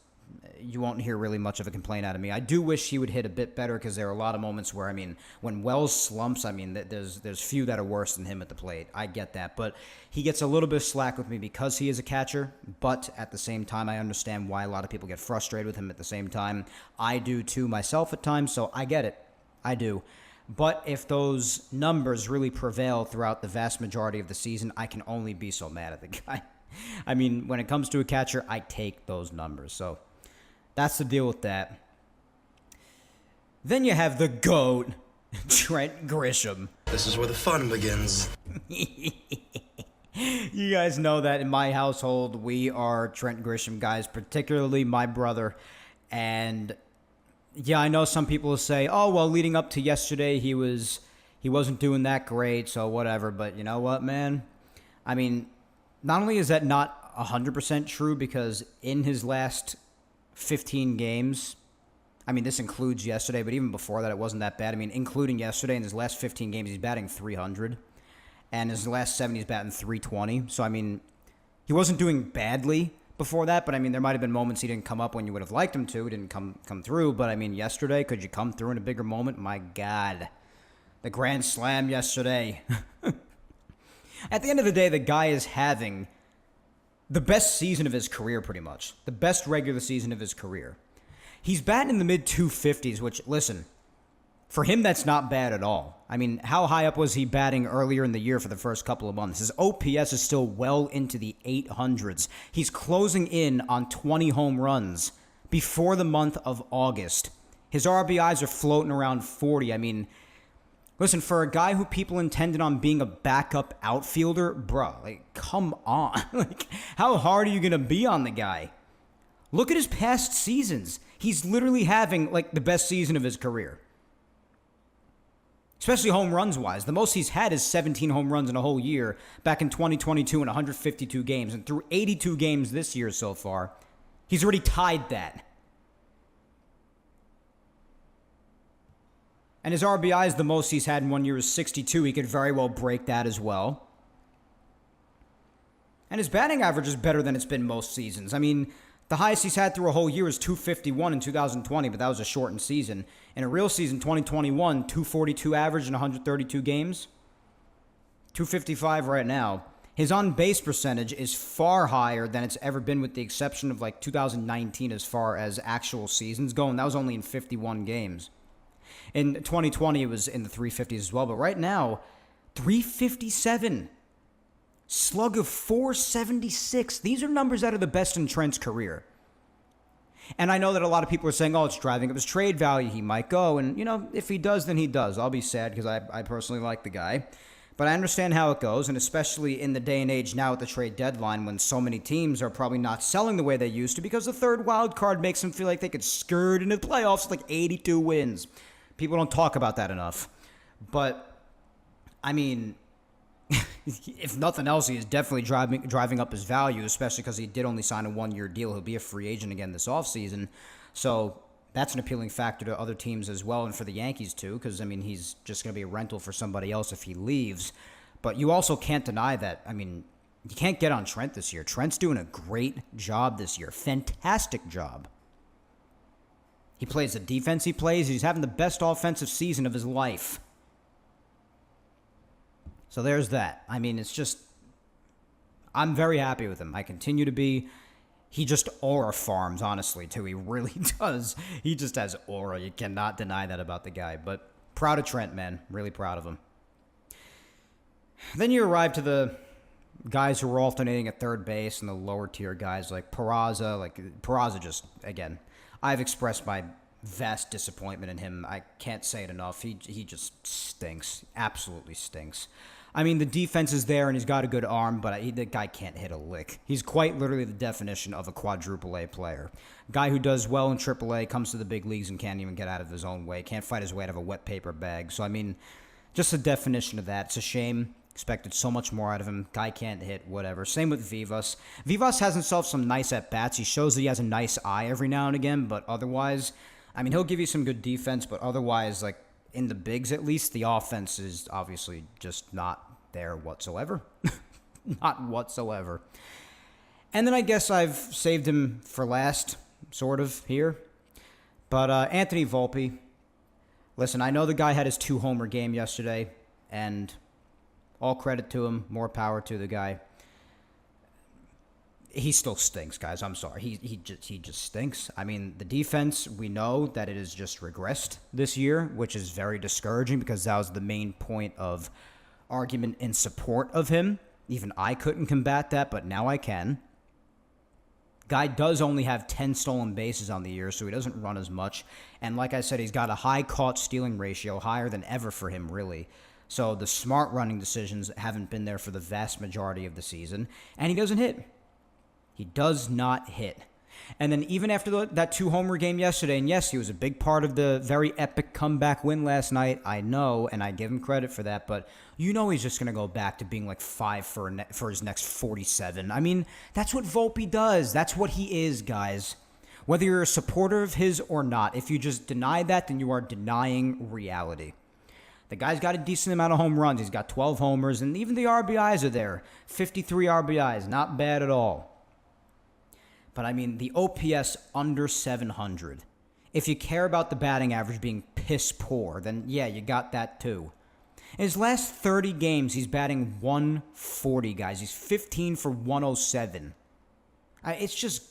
You won't hear really much of a complaint out of me. I do wish he would hit a bit better because there are a lot of moments where, I mean, when Wells slumps, I mean, there's few that are worse than him at the plate. I get that. But he gets a little bit of slack with me because he is a catcher. But at the same time, I understand why a lot of people get frustrated with him at the same time. I do too myself at times, so I get it. I do. But if those numbers really prevail throughout the vast majority of the season, I can only be so mad at the guy. I mean, when it comes to a catcher, I take those numbers. So that's the deal with that. Then you have the GOAT, Trent Grisham. This is where the fun begins. You guys know that in my household, we are Trent Grisham guys, particularly my brother. And yeah, I know some people will say, oh, well, leading up to yesterday, he wasn't doing that great, so whatever. But you know what, man? I mean, not only is that not 100% true, because in his last 15 games, I mean, this includes yesterday, but even before that, it wasn't that bad. I mean, including yesterday, in his last 15 games, he's batting 300. And his last 7, he's batting 320. So, I mean, he wasn't doing badly before that, but, I mean, there might have been moments he didn't come up when you would have liked him to. He didn't come through, but, I mean, yesterday, could you come through in a bigger moment? My God. The grand slam yesterday. At the end of the day, the guy is having the best season of his career, pretty much. The best regular season of his career. He's batting in the mid-250s, which, listen, for him, that's not bad at all. I mean, how high up was he batting earlier in the year for the first couple of months? His OPS is still well into the 800s. He's closing in on 20 home runs before the month of August. His RBIs are floating around 40. I mean, listen, for a guy who people intended on being a backup outfielder, bruh, like, come on. Like, how hard are you going to be on the guy? Look at his past seasons. He's literally having, like, the best season of his career. Especially home runs-wise. The most he's had is 17 home runs in a whole year back in 2022 in 152 games. And through 82 games this year so far, he's already tied that. And his RBIs, the most he's had in 1 year is 62. He could very well break that as well. And his batting average is better than it's been most seasons. I mean, the highest he's had through a whole year is 251 in 2020, but that was a shortened season. In a real season, 2021, 242 average in 132 games. 255 right now. His on-base percentage is far higher than it's ever been, with the exception of like 2019 as far as actual seasons go, and that was only in 51 games. In 2020, it was in the 350s as well, but right now, 357. Slug of 476. These are numbers that are the best in Trent's career. And I know that a lot of people are saying, oh, it's driving up his trade value. He might go. And, you know, if he does, then he does. I'll be sad because I personally like the guy. But I understand how it goes, and especially in the day and age now at the trade deadline when so many teams are probably not selling the way they used to because the third wild card makes them feel like they could skirt into the playoffs with like 82 wins. People don't talk about that enough. But, I mean, if nothing else, he is definitely driving up his value, especially because he did only sign a one-year deal. He'll be a free agent again this offseason. So that's an appealing factor to other teams as well, and for the Yankees too, because, I mean, he's just going to be a rental for somebody else if he leaves. But you also can't deny that, I mean, you can't get on Trent this year. Trent's doing a great job this year. Fantastic job. He plays the defense he plays. He's having the best offensive season of his life. So there's that. I mean, it's just, I'm very happy with him. I continue to be. He just aura farms, honestly, too. He really does. He just has aura. You cannot deny that about the guy. But proud of Trent, man. Really proud of him. Then you arrive to the guys who were alternating at third base and the lower tier guys like Peraza. Peraza just, again, I've expressed my vast disappointment in him. I can't say it enough. He just stinks. Absolutely stinks. I mean, the defense is there, and he's got a good arm, but the guy can't hit a lick. He's quite literally the definition of a quadruple A player. Guy who does well in triple A, comes to the big leagues and can't even get out of his own way. Can't fight his way out of a wet paper bag. So, I mean, just the definition of that. It's a shame. Expected so much more out of him. Guy can't hit, whatever. Same with Vivas. Vivas has himself some nice at-bats. He shows that he has a nice eye every now and again, but otherwise, I mean, he'll give you some good defense, but otherwise, like, in the bigs at least, the offense is obviously just not there whatsoever. Not whatsoever. And then I guess I've saved him for last, sort of, here. But Anthony Volpe. Listen, I know the guy had his 2-homer game yesterday, and all credit to him, more power to the guy. He still stinks, guys. I'm sorry. He just stinks. I mean, the defense, we know that it has just regressed this year, which is very discouraging because that was the main point of argument in support of him. Even I couldn't combat that, but now I can. Guy does only have 10 stolen bases on the year, so he doesn't run as much. And like I said, he's got a high caught-stealing ratio, higher than ever for him, really. So the smart running decisions haven't been there for the vast majority of the season. And he doesn't hit. He does not hit. And then even after that 2-homer game yesterday, and yes, he was a big part of the very epic comeback win last night, I know, and I give him credit for that, but you know he's just going to go back to being like 5 for his next 47. I mean, that's what Volpe does. That's what he is, guys. Whether you're a supporter of his or not, if you just deny that, then you are denying reality. The guy's got a decent amount of home runs. He's got 12 homers, and even the RBIs are there. 53 RBIs, not bad at all. But, I mean, the OPS under 700. If you care about the batting average being piss poor, then, yeah, you got that too. In his last 30 games, he's batting 140, guys. He's 15 for 107. It's just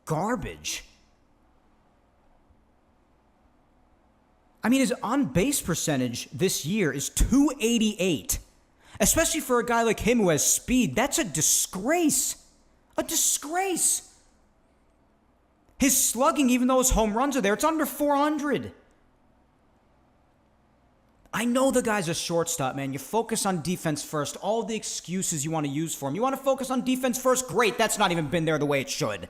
garbage. I mean, his on-base percentage this year is .288. Especially for a guy like him who has speed. That's a disgrace. A disgrace. His slugging, even though his home runs are there, it's under 400. I know the guy's a shortstop, man. You focus on defense first. All the excuses you want to use for him. You want to focus on defense first? Great. That's not even been there the way it should.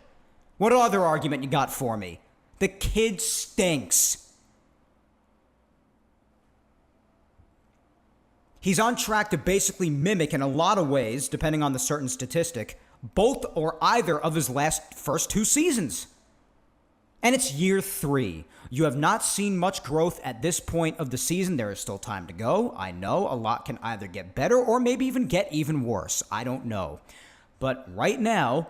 What other argument you got for me? The kid stinks. He's on track to basically mimic, in a lot of ways, depending on the certain statistic, both or either of his first 2 seasons. And it's year 3. You have not seen much growth at this point of the season. There is still time to go. I know a lot can either get better or maybe even get even worse. I don't know. But right now,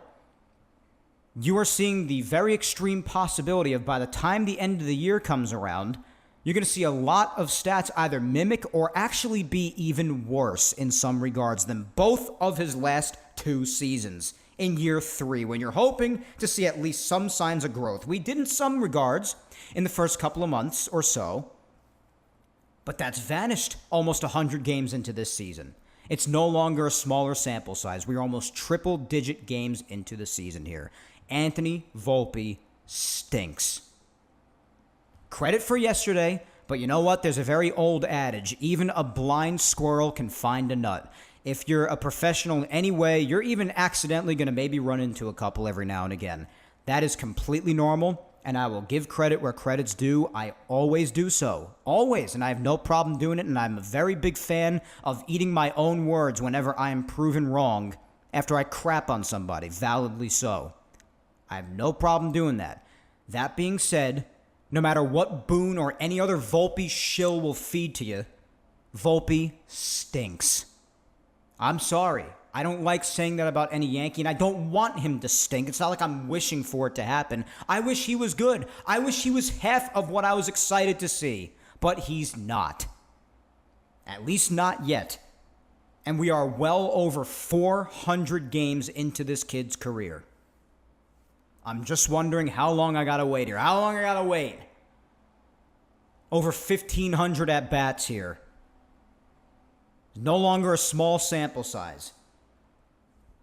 you are seeing the very extreme possibility of by the time the end of the year comes around, you're going to see a lot of stats either mimic or actually be even worse in some regards than both of his last 2 seasons. In year 3, when you're hoping to see at least some signs of growth. We did in some regards in the first couple of months or so, but that's vanished almost 100 games into this season. It's no longer a smaller sample size. We're almost triple-digit games into the season here. Anthony Volpe stinks. Credit for yesterday, but you know what? There's a very old adage. Even a blind squirrel can find a nut. If you're a professional in any way, you're even accidentally going to maybe run into a couple every now and again. That is completely normal, and I will give credit where credit's due. I always do so. Always, and I have no problem doing it, and I'm a very big fan of eating my own words whenever I am proven wrong after I crap on somebody, validly so. I have no problem doing that. That being said, no matter what Boone or any other Volpe shill will feed to you, Volpe stinks. I'm sorry. I don't like saying that about any Yankee, and I don't want him to stink. It's not like I'm wishing for it to happen. I wish he was good. I wish he was half of what I was excited to see. But he's not. At least not yet. And we are well over 400 games into this kid's career. I'm just wondering how long I gotta wait here. How long I gotta wait? Over 1,500 at-bats here. No longer a small sample size.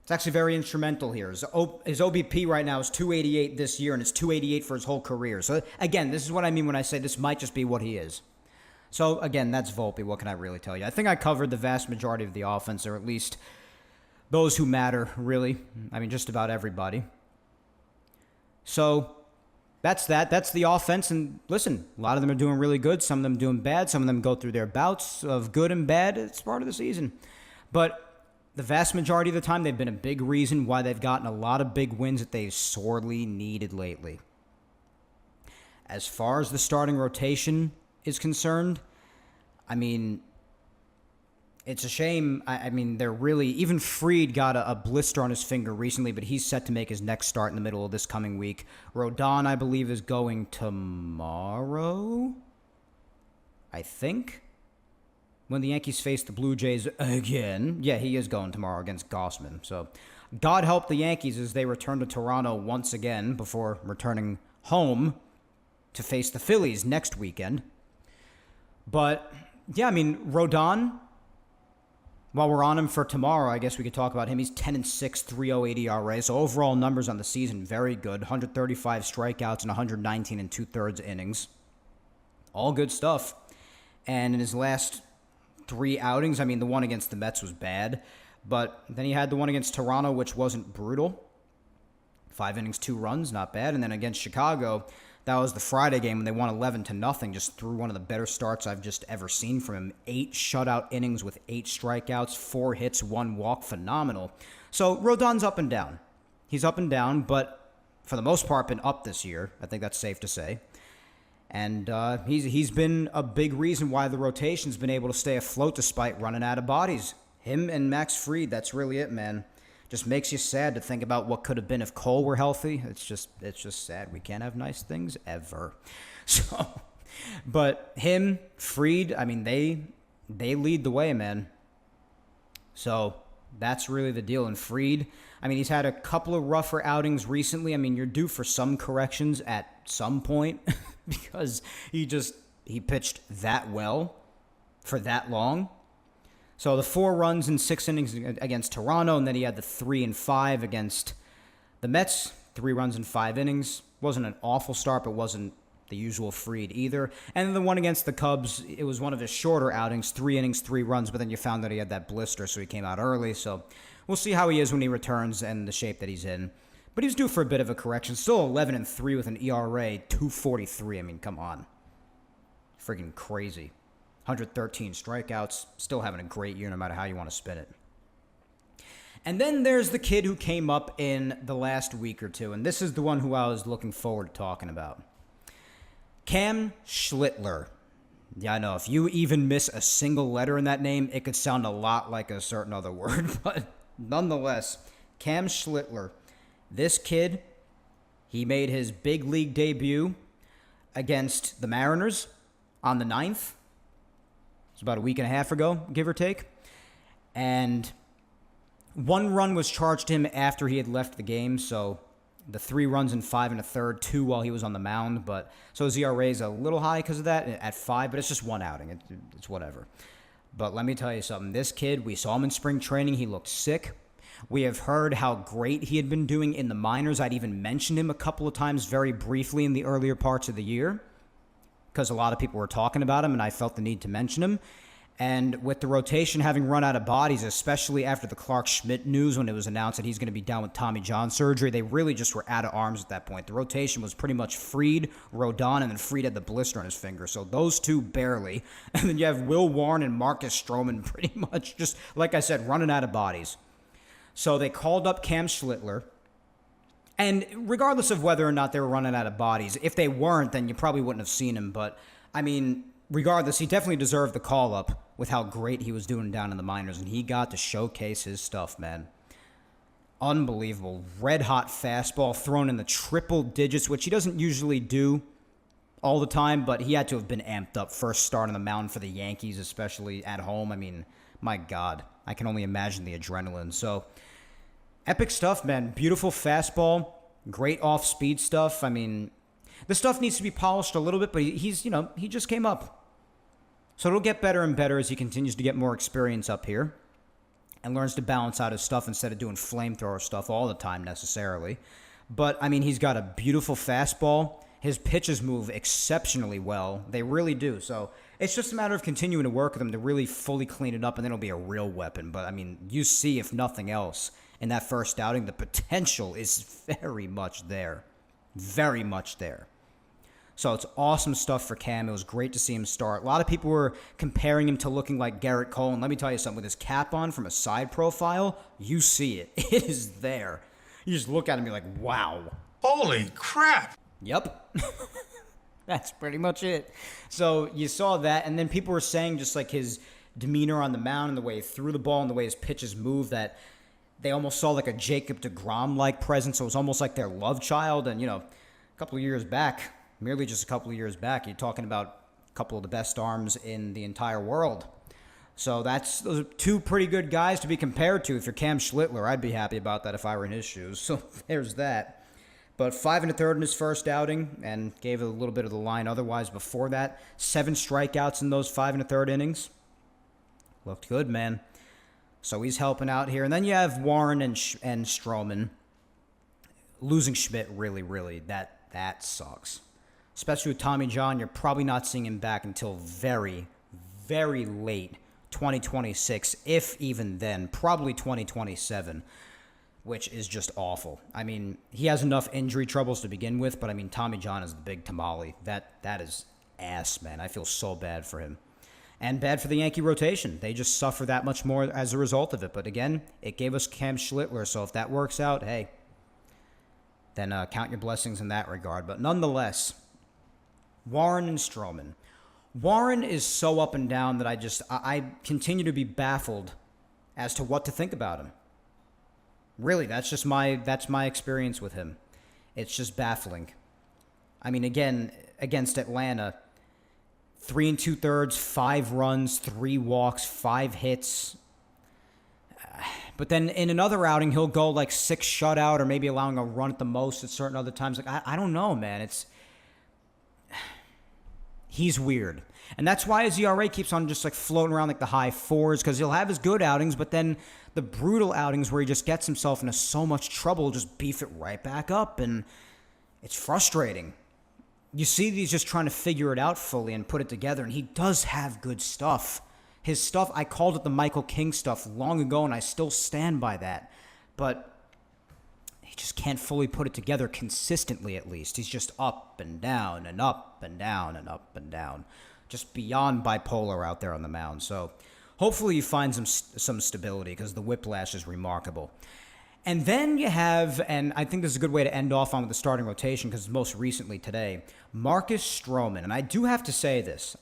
It's actually very instrumental here. His OBP right now is 288 this year, and it's 288 for his whole career. So, again, this is what I mean when I say this might just be what he is. So, again, that's Volpe. What can I really tell you? I think I covered the vast majority of the offense, or at least those who matter, really. I mean, just about everybody. So, that's that. That's the offense. And listen, a lot of them are doing really good. Some of them doing bad. Some of them go through their bouts of good and bad. It's part of the season. But the vast majority of the time, they've been a big reason why they've gotten a lot of big wins that they've sorely needed lately. As far as the starting rotation is concerned, I mean, it's a shame. I mean, they're really... Even Fried got a blister on his finger recently, but he's set to make his next start in the middle of this coming week. Rodon, I believe, is going tomorrow, I think, when the Yankees face the Blue Jays again. Yeah, he is going tomorrow against Gossman. So, God help the Yankees as they return to Toronto once again before returning home to face the Phillies next weekend. But, yeah, I mean, Rodon, while we're on him for tomorrow, I guess we could talk about him. He's 10-6, 3.08 ERA. So overall numbers on the season, very good. 135 strikeouts and 119 and two-thirds innings. All good stuff. And in his last 3 outings, I mean, the one against the Mets was bad. But then he had the one against Toronto, which wasn't brutal. 5 innings, 2 runs, not bad. And then against Chicago, that was the Friday game when they won 11-0. Just threw one of the better starts I've just ever seen from him. 8 shutout innings with 8 strikeouts, 4 hits, 1 walk. Phenomenal. So Rodon's up and down. He's up and down, but for the most part been up this year. I think that's safe to say. And he's been a big reason why the rotation's been able to stay afloat despite running out of bodies. Him and Max Fried, that's really it, man. Just makes you sad to think about what could have been if Cole were healthy. It's just sad. We can't have nice things ever. So, but him, Fried, I mean, they lead the way, man. So that's really the deal. And Fried, I mean, he's had a couple of rougher outings recently. I mean, you're due for some corrections at some point because he pitched that well for that long. So the 4 runs in 6 innings against Toronto, and then he had the 3 and 5 against the Mets. 3 runs in 5 innings. Wasn't an awful start, but wasn't the usual Fried either. And then the one against the Cubs, it was one of his shorter outings, 3 innings, 3 runs, but then you found that he had that blister, so he came out early. So we'll see how he is when he returns and the shape that he's in. But he's due for a bit of a correction. Still 11-3 with an ERA, 2.43. I mean, come on. Freaking crazy. 113 strikeouts, still having a great year no matter how you want to spin it. And then there's the kid who came up in the last week or two, and this is the one who I was looking forward to talking about. Cam Schlittler. Yeah, I know, if you even miss a single letter in that name, it could sound a lot like a certain other word, but nonetheless, Cam Schlittler. This kid, he made his big league debut against the Mariners on the 9th. It was about a week and a half ago, give or take. And 1 run was charged to him after he had left the game. So the 3 runs in 5 1/3, 2 while he was on the mound. But so his ERA is a little high because of that at 5, but it's just 1 outing. It's whatever. But let me tell you something. This kid, we saw him in spring training. He looked sick. We have heard how great he had been doing in the minors. I'd even mentioned him a couple of times very briefly in the earlier parts of the year, because a lot of people were talking about him, and I felt the need to mention him. And with the rotation having run out of bodies, especially after the Clark Schmidt news when it was announced that he's going to be down with Tommy John surgery, they really just were out of arms at that point. The rotation was pretty much Fried, Rodon, and then Fried had the blister on his finger. So those two barely. And then you have Will Warren and Marcus Stroman pretty much just, like I said, running out of bodies. So they called up Cam Schlittler. And regardless of whether or not they were running out of bodies, if they weren't, then you probably wouldn't have seen him. But, I mean, regardless, he definitely deserved the call-up with how great he was doing down in the minors. And he got to showcase his stuff, man. Unbelievable. Red-hot fastball thrown in the triple digits, which he doesn't usually do all the time. But he had to have been amped up. First start on the mound for the Yankees, especially at home. I mean, my God. I can only imagine the adrenaline. So, epic stuff, man. Beautiful fastball, great off-speed stuff. I mean, the stuff needs to be polished a little bit, but he just came up. So it'll get better and better as he continues to get more experience up here and learns to balance out his stuff instead of doing flamethrower stuff all the time necessarily. But, I mean, he's got a beautiful fastball. His pitches move exceptionally well. They really do. So it's just a matter of continuing to work with him to really fully clean it up, and then it'll be a real weapon. But, I mean, you see, if nothing else, in that first outing, the potential is very much there. Very much there. So it's awesome stuff for Cam. It was great to see him start. A lot of people were comparing him to looking like Garrett Cole. And let me tell you something. With his cap on from a side profile, you see it. It is there. You just look at him and be like, wow. Holy crap! Yep. That's pretty much it. So you saw that, and then people were saying just like his demeanor on the mound and the way he threw the ball and the way his pitches moved, that they almost saw like a Jacob deGrom-like presence. So it was almost like their love child. And, a couple of years back, merely just a couple of years back, you're talking about a couple of the best arms in the entire world. So those are two pretty good guys to be compared to. If you're Cam Schlittler, I'd be happy about that if I were in his shoes. So there's that. But 5 1/3 in his first outing, and gave it a little bit of the line otherwise before that. 7 strikeouts in those 5 1/3 innings. Looked good, man. So he's helping out here. And then you have Warren and Stroman. Losing Schmidt, really, that sucks. Especially with Tommy John, you're probably not seeing him back until very, very late 2026, if even then, probably 2027, which is just awful. I mean, he has enough injury troubles to begin with, but I mean, Tommy John is the big tamale. That is ass, man. I feel so bad for him. And bad for the Yankee rotation. They just suffer that much more as a result of it. But again, it gave us Cam Schlittler, so if that works out, hey, then count your blessings in that regard. But nonetheless, Warren and Stroman. Warren is so up and down that I continue to be baffled as to what to think about him. Really, that's my experience with him. It's just baffling. I mean, again, against Atlanta, 3 2/3, 5 runs, 3 walks, 5 hits. But then in another outing, he'll go like 6 shutout or maybe allowing a run at the most at certain other times. Like I don't know, man. He's weird. And that's why his ERA keeps on just like floating around like the high 4s, because he'll have his good outings, but then the brutal outings where he just gets himself into so much trouble, just beef it right back up, and it's frustrating. You see that he's just trying to figure it out fully and put it together, and he does have good stuff. His stuff, I called it the Michael King stuff long ago, and I still stand by that. But he just can't fully put it together consistently, at least. He's just up and down and up and down and up and down. Just beyond bipolar out there on the mound. So hopefully he finds some stability, because the Whiplash is remarkable. And then you have, and I think this is a good way to end off on with the starting rotation, because most recently today, Marcus Stroman. And I do have to say this.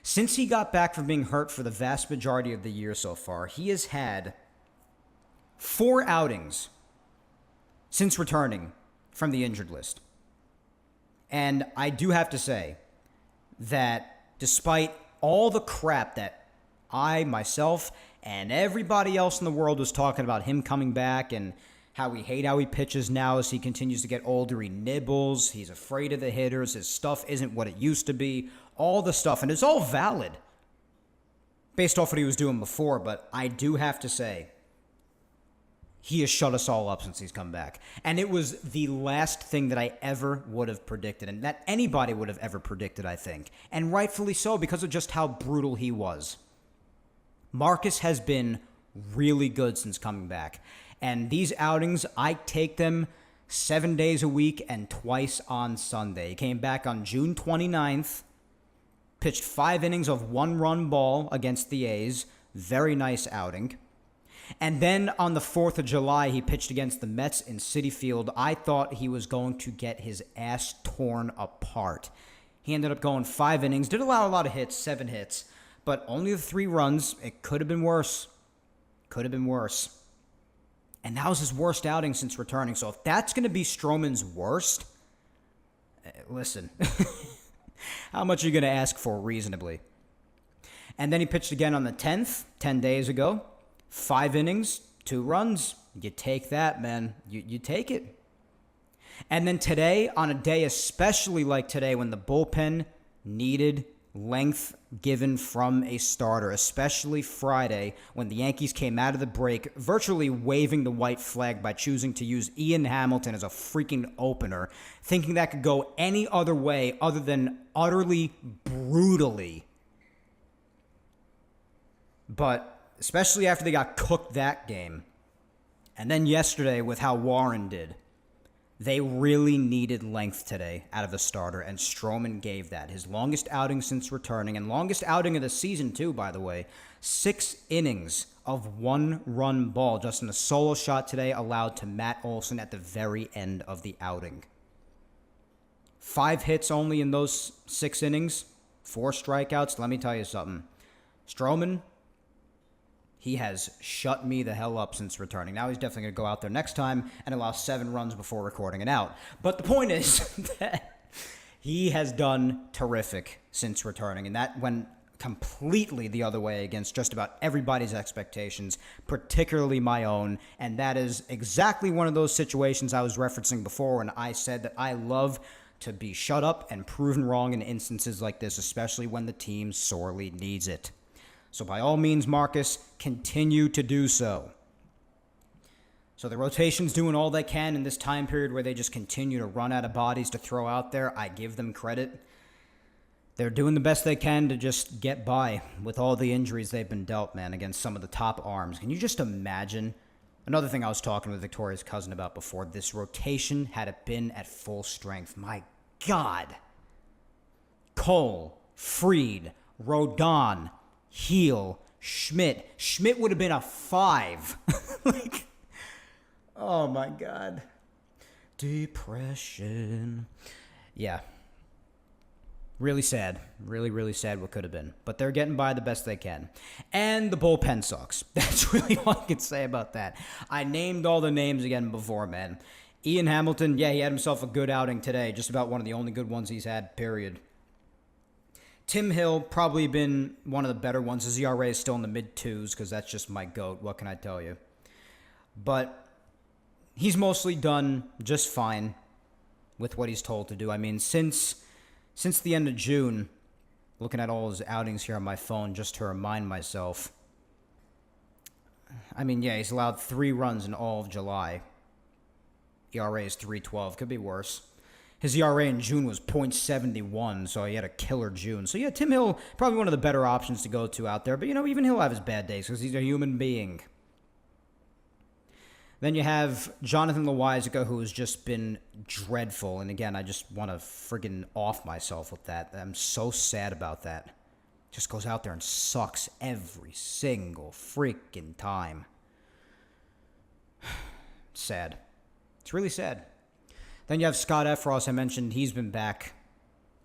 Since he got back from being hurt for the vast majority of the year so far, he has had 4 outings since returning from the injured list. And I do have to say that despite all the crap that I, myself, and everybody else in the world was talking about him coming back and how we hate how he pitches now as he continues to get older, he nibbles, he's afraid of the hitters, his stuff isn't what it used to be, all the stuff, and it's all valid based off what he was doing before, but I do have to say, he has shut us all up since he's come back. And it was the last thing that I ever would have predicted, and that anybody would have ever predicted, I think. And rightfully so, because of just how brutal he was. Marcus has been really good since coming back. And these outings, I take them 7 days a week and twice on Sunday. He came back on June 29th, pitched 5 innings of 1-run ball against the A's. Very nice outing. And then on the 4th of July, he pitched against the Mets in Citi Field. I thought he was going to get his ass torn apart. He ended up going 5 innings, did allow a lot of hits, 7 hits, but only the 3 runs. It could have been worse. And that was his worst outing since returning. So if that's going to be Stroman's worst, listen, how much are you going to ask for reasonably? And then he pitched again on the 10th, 10 days ago. 5 innings, 2 runs. You take that, man. You take it. And then today, on a day especially like today when the bullpen needed length given from a starter, especially Friday when the Yankees came out of the break virtually waving the white flag by choosing to use Ian Hamilton as a freaking opener, thinking that could go any other way other than utterly, brutally. But especially after they got cooked that game, and then yesterday with how Warren did, they really needed length today out of the starter, and Stroman gave that. His longest outing since returning, and longest outing of the season, too, by the way. 6 innings of 1-run ball, just in a solo shot today allowed to Matt Olson at the very end of the outing. 5 hits only in those 6 innings, 4 strikeouts. Let me tell you something. Stroman, he has shut me the hell up since returning. Now he's definitely going to go out there next time and allow 7 runs before recording it out. But the point is that he has done terrific since returning, and that went completely the other way against just about everybody's expectations, particularly my own. And that is exactly one of those situations I was referencing before when I said that I love to be shut up and proven wrong in instances like this, especially when the team sorely needs it. So by all means, Marcus, continue to do so. So the rotation's doing all they can in this time period where they just continue to run out of bodies to throw out there. I give them credit. They're doing the best they can to just get by with all the injuries they've been dealt, man, against some of the top arms. Can you just imagine? Another thing I was talking with Victoria's cousin about before, this rotation, had it been at full strength. My God. Cole, Fried, Rodon, Heel, Schmidt. Schmidt would have been a 5. Like, oh my God. Depression. Yeah. Really sad. Really, really sad what could have been. But they're getting by the best they can. And the bullpen sucks. That's really all I can say about that. I named all the names again before, man. Ian Hamilton, yeah, he had himself a good outing today. Just about one of the only good ones he's had, period. Tim Hill, probably been one of the better ones. His ERA is still in the mid-2s because that's just my GOAT. What can I tell you? But he's mostly done just fine with what he's told to do. I mean, since the end of June, looking at all his outings here on my phone just to remind myself. I mean, yeah, he's allowed 3 runs in all of July. ERA is 3.12. Could be worse. His ERA in June was .71, so he had a killer June. So, yeah, Tim Hill, probably one of the better options to go to out there. But, you know, even he'll have his bad days because he's a human being. Then you have Jonathan Loáisiga, who has just been dreadful. And, again, I just want to friggin' off myself with that. I'm so sad about that. Just goes out there and sucks every single freaking time. Sad. It's really sad. Then you have Scott Effross. I mentioned he's been back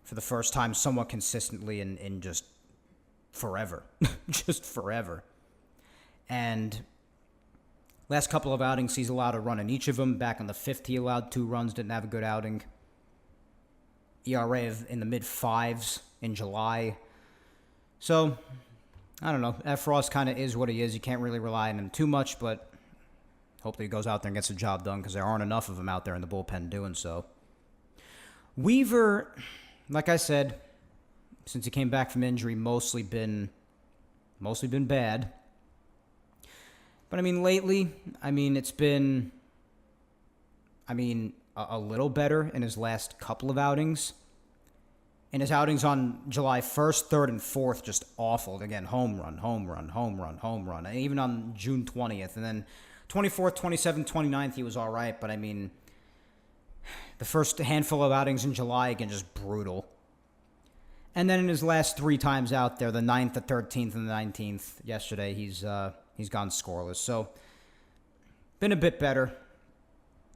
for the first time somewhat consistently in just forever. Just forever. And last couple of outings, he's allowed a run in each of them. Back on the 5th, he allowed 2 runs, didn't have a good outing. ERA in the mid-5s in July. So, I don't know. Effross kind of is what he is. You can't really rely on him too much, but hopefully he goes out there and gets the job done because there aren't enough of them out there in the bullpen doing so. Weaver, like I said, since he came back from injury, mostly been bad. But, I mean, lately, it's been, a little better in his last couple of outings. In his outings on July 1st, 3rd, and 4th, just awful. Again, home run. And even on June 20th. And then 24th, 27th, 29th, he was all right. But, the first handful of outings in July, again, just brutal. And then in his last 3 times out there, the 9th, the 13th, and the 19th, yesterday, he's gone scoreless. So, been a bit better.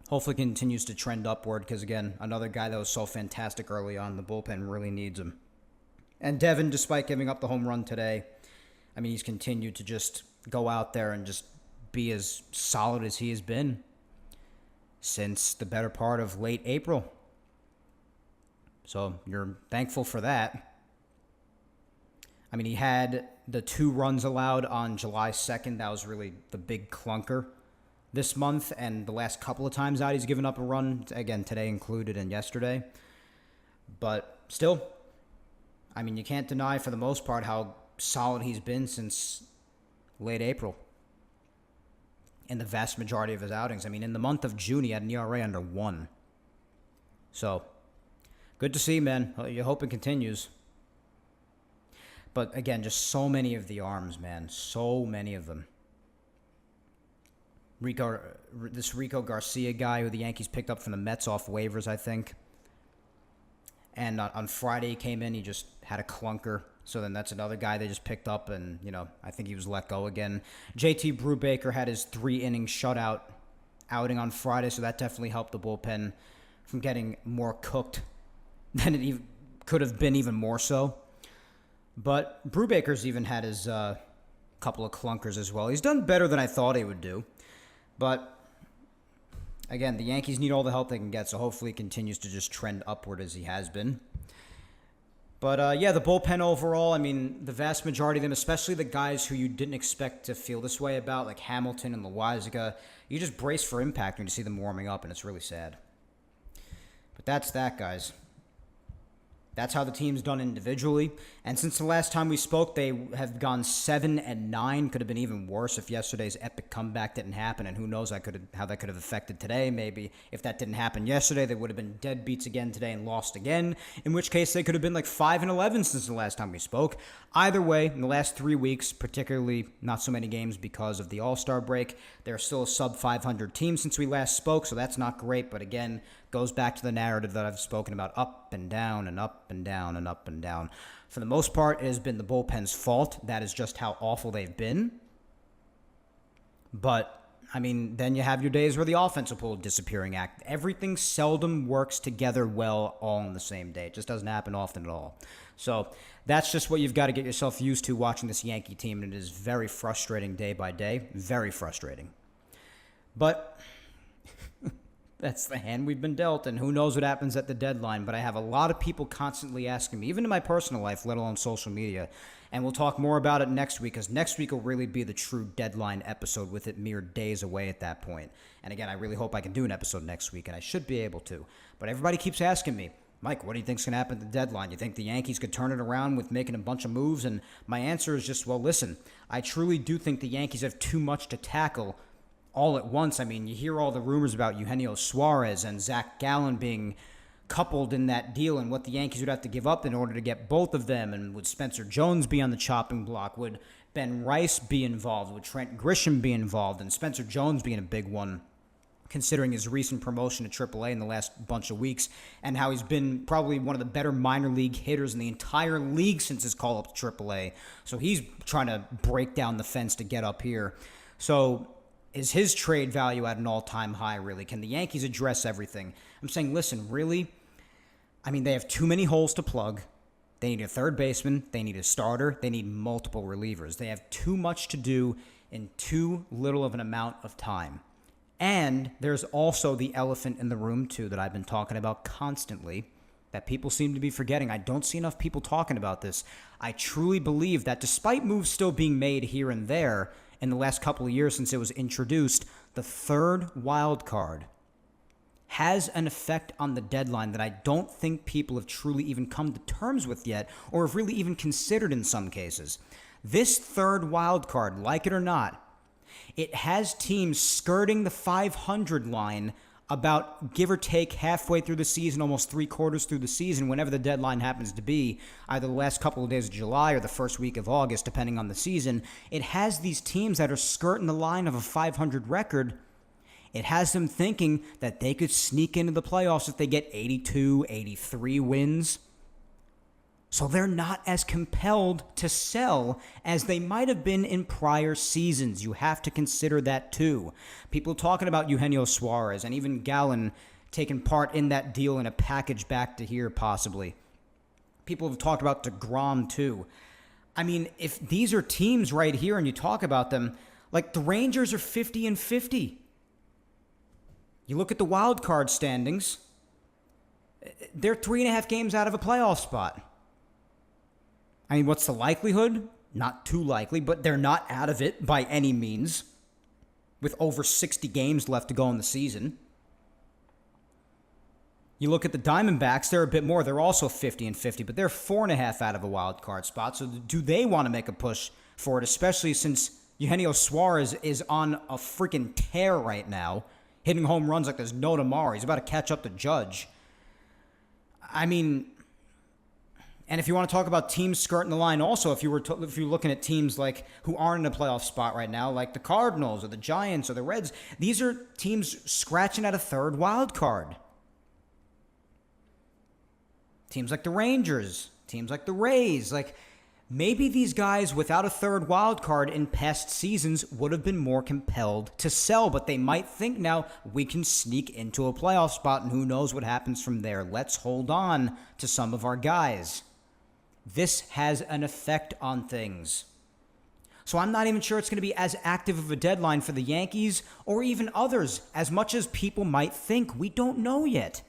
Hopefully continues to trend upward because, again, another guy that was so fantastic early on. The bullpen really needs him. And Devin, despite giving up the home run today, he's continued to just go out there and just be as solid as he has been since the better part of late April. So you're thankful for that. I mean, he had the 2 runs allowed on July 2nd. That was really the big clunker this month. And the last couple of times out, he's given up a run. Again, today included and yesterday. But still, I mean, you can't deny for the most part how solid he's been since late April in the vast majority of his outings. I mean, in the month of June, he had an ERA under 1. So, good to see, man. You hope it continues. But again, just so many of the arms, man. So many of them. This Rico Garcia guy who the Yankees picked up from the Mets off waivers, I think. And on Friday he came in, he just had a clunker. So then that's another guy they just picked up, and, I think he was let go again. JT Brubaker had his 3-inning shutout outing on Friday, so that definitely helped the bullpen from getting more cooked than it even could have been, even more so. But Brubaker's even had his couple of clunkers as well. He's done better than I thought he would do. But, again, the Yankees need all the help they can get, so hopefully he continues to just trend upward as he has been. But, the bullpen overall, I mean, the vast majority of them, especially the guys who you didn't expect to feel this way about, like Hamilton and Loaisiga, you just brace for impact when you see them warming up, and it's really sad. But that's that, guys. That's how the team's done individually. And since the last time we spoke, they have gone 7-9. Could have been even worse if yesterday's epic comeback didn't happen. And who knows how that could have affected today. Maybe if that didn't happen yesterday, they would have been deadbeats again today and lost again. In which case, they could have been like 5-11 since the last time we spoke. Either way, in the last 3 weeks, particularly not so many games because of the All-Star break, they're still a sub-500 team since we last spoke, so that's not great. But again, goes back to the narrative that I've spoken about, up and down and up and down and up and down. For the most part, it has been the bullpen's fault. That is just how awful they've been. But, I mean, then you have your days where the offense will pull a disappearing act. Everything seldom works together well all on the same day. It just doesn't happen often at all. So that's just what you've got to get yourself used to watching this Yankee team, and it is very frustrating day by day. Very frustrating. But that's the hand we've been dealt, and who knows what happens at the deadline. But I have a lot of people constantly asking me, even in my personal life, let alone social media. And we'll talk more about it next week, because next week will really be the true deadline episode, with it mere days away at that point. And again, I really hope I can do an episode next week, and I should be able to. But everybody keeps asking me, Mike, what do you think's going to happen at the deadline? You think the Yankees could turn it around with making a bunch of moves? And my answer is just, well, listen, I truly do think the Yankees have too much to tackle all at once. I mean, you hear all the rumors about Eugenio Suarez and Zach Gallen being coupled in that deal, and what the Yankees would have to give up in order to get both of them. And would Spencer Jones be on the chopping block? Would Ben Rice be involved? Would Trent Grisham be involved? And Spencer Jones being a big one, considering his recent promotion to AAA in the last bunch of weeks, and how he's been probably one of the better minor league hitters in the entire league since his call-up to AAA. So he's trying to break down the fence to get up here. So is his trade value at an all-time high, really? Can the Yankees address everything? I'm saying, listen, really? I mean, they have too many holes to plug. They need a third baseman. They need a starter. They need multiple relievers. They have too much to do in too little of an amount of time. And there's also the elephant in the room, too, that I've been talking about constantly, that people seem to be forgetting. I don't see enough people talking about this. I truly believe that despite moves still being made here and there in the last couple of years since it was introduced, the third wild card has an effect on the deadline that I don't think people have truly even come to terms with yet, or have really even considered in some cases. This third wild card, like it or not, it has teams skirting the 500 line about give or take halfway through the season, almost 3/4 through the season, whenever the deadline happens to be, either the last couple of days of July or the first week of August, depending on the season. It has these teams that are skirting the line of a 500 record. It has them thinking that they could sneak into the playoffs if they get 82, 83 wins. So they're not as compelled to sell as they might have been in prior seasons. You have to consider that too. People talking about Eugenio Suarez and even Gallen taking part in that deal in a package back to here possibly. People have talked about DeGrom too. I mean, if these are teams right here and you talk about them, like the Rangers are 50-50. You look at the wild card standings, they're 3.5 games out of a playoff spot. I mean, what's the likelihood? Not too likely, but they're not out of it by any means, with over 60 games left to go in the season. You look at the Diamondbacks, they're a bit more. They're also 50-50, but they're 4.5 out of a wild card spot. So do they want to make a push for it, especially since Eugenio Suarez is on a freaking tear right now, hitting home runs like there's no tomorrow. He's about to catch up to Judge. I mean, and if you want to talk about teams skirting the line also, if you're looking at teams like who aren't in a playoff spot right now, like the Cardinals or the Giants or the Reds, these are teams scratching at a third wild card. Teams like the Rangers, teams like the Rays, like maybe these guys without a third wild card in past seasons would have been more compelled to sell, but they might think now we can sneak into a playoff spot and who knows what happens from there. Let's hold on to some of our guys. This has an effect on things. So I'm not even sure it's going to be as active of a deadline for the Yankees or even others as much as people might think. We don't know yet.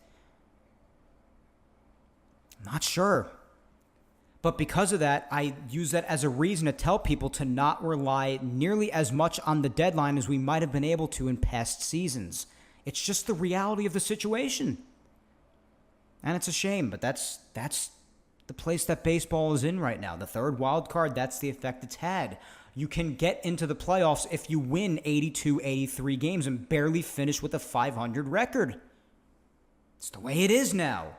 Not sure. But because of that, I use that as a reason to tell people to not rely nearly as much on the deadline as we might have been able to in past seasons. It's just the reality of the situation. And it's a shame, but that's the place that baseball is in right now. The third wild card, that's the effect it's had. You can get into the playoffs if you win 82, 83 games and barely finish with a 500 record. It's the way it is now.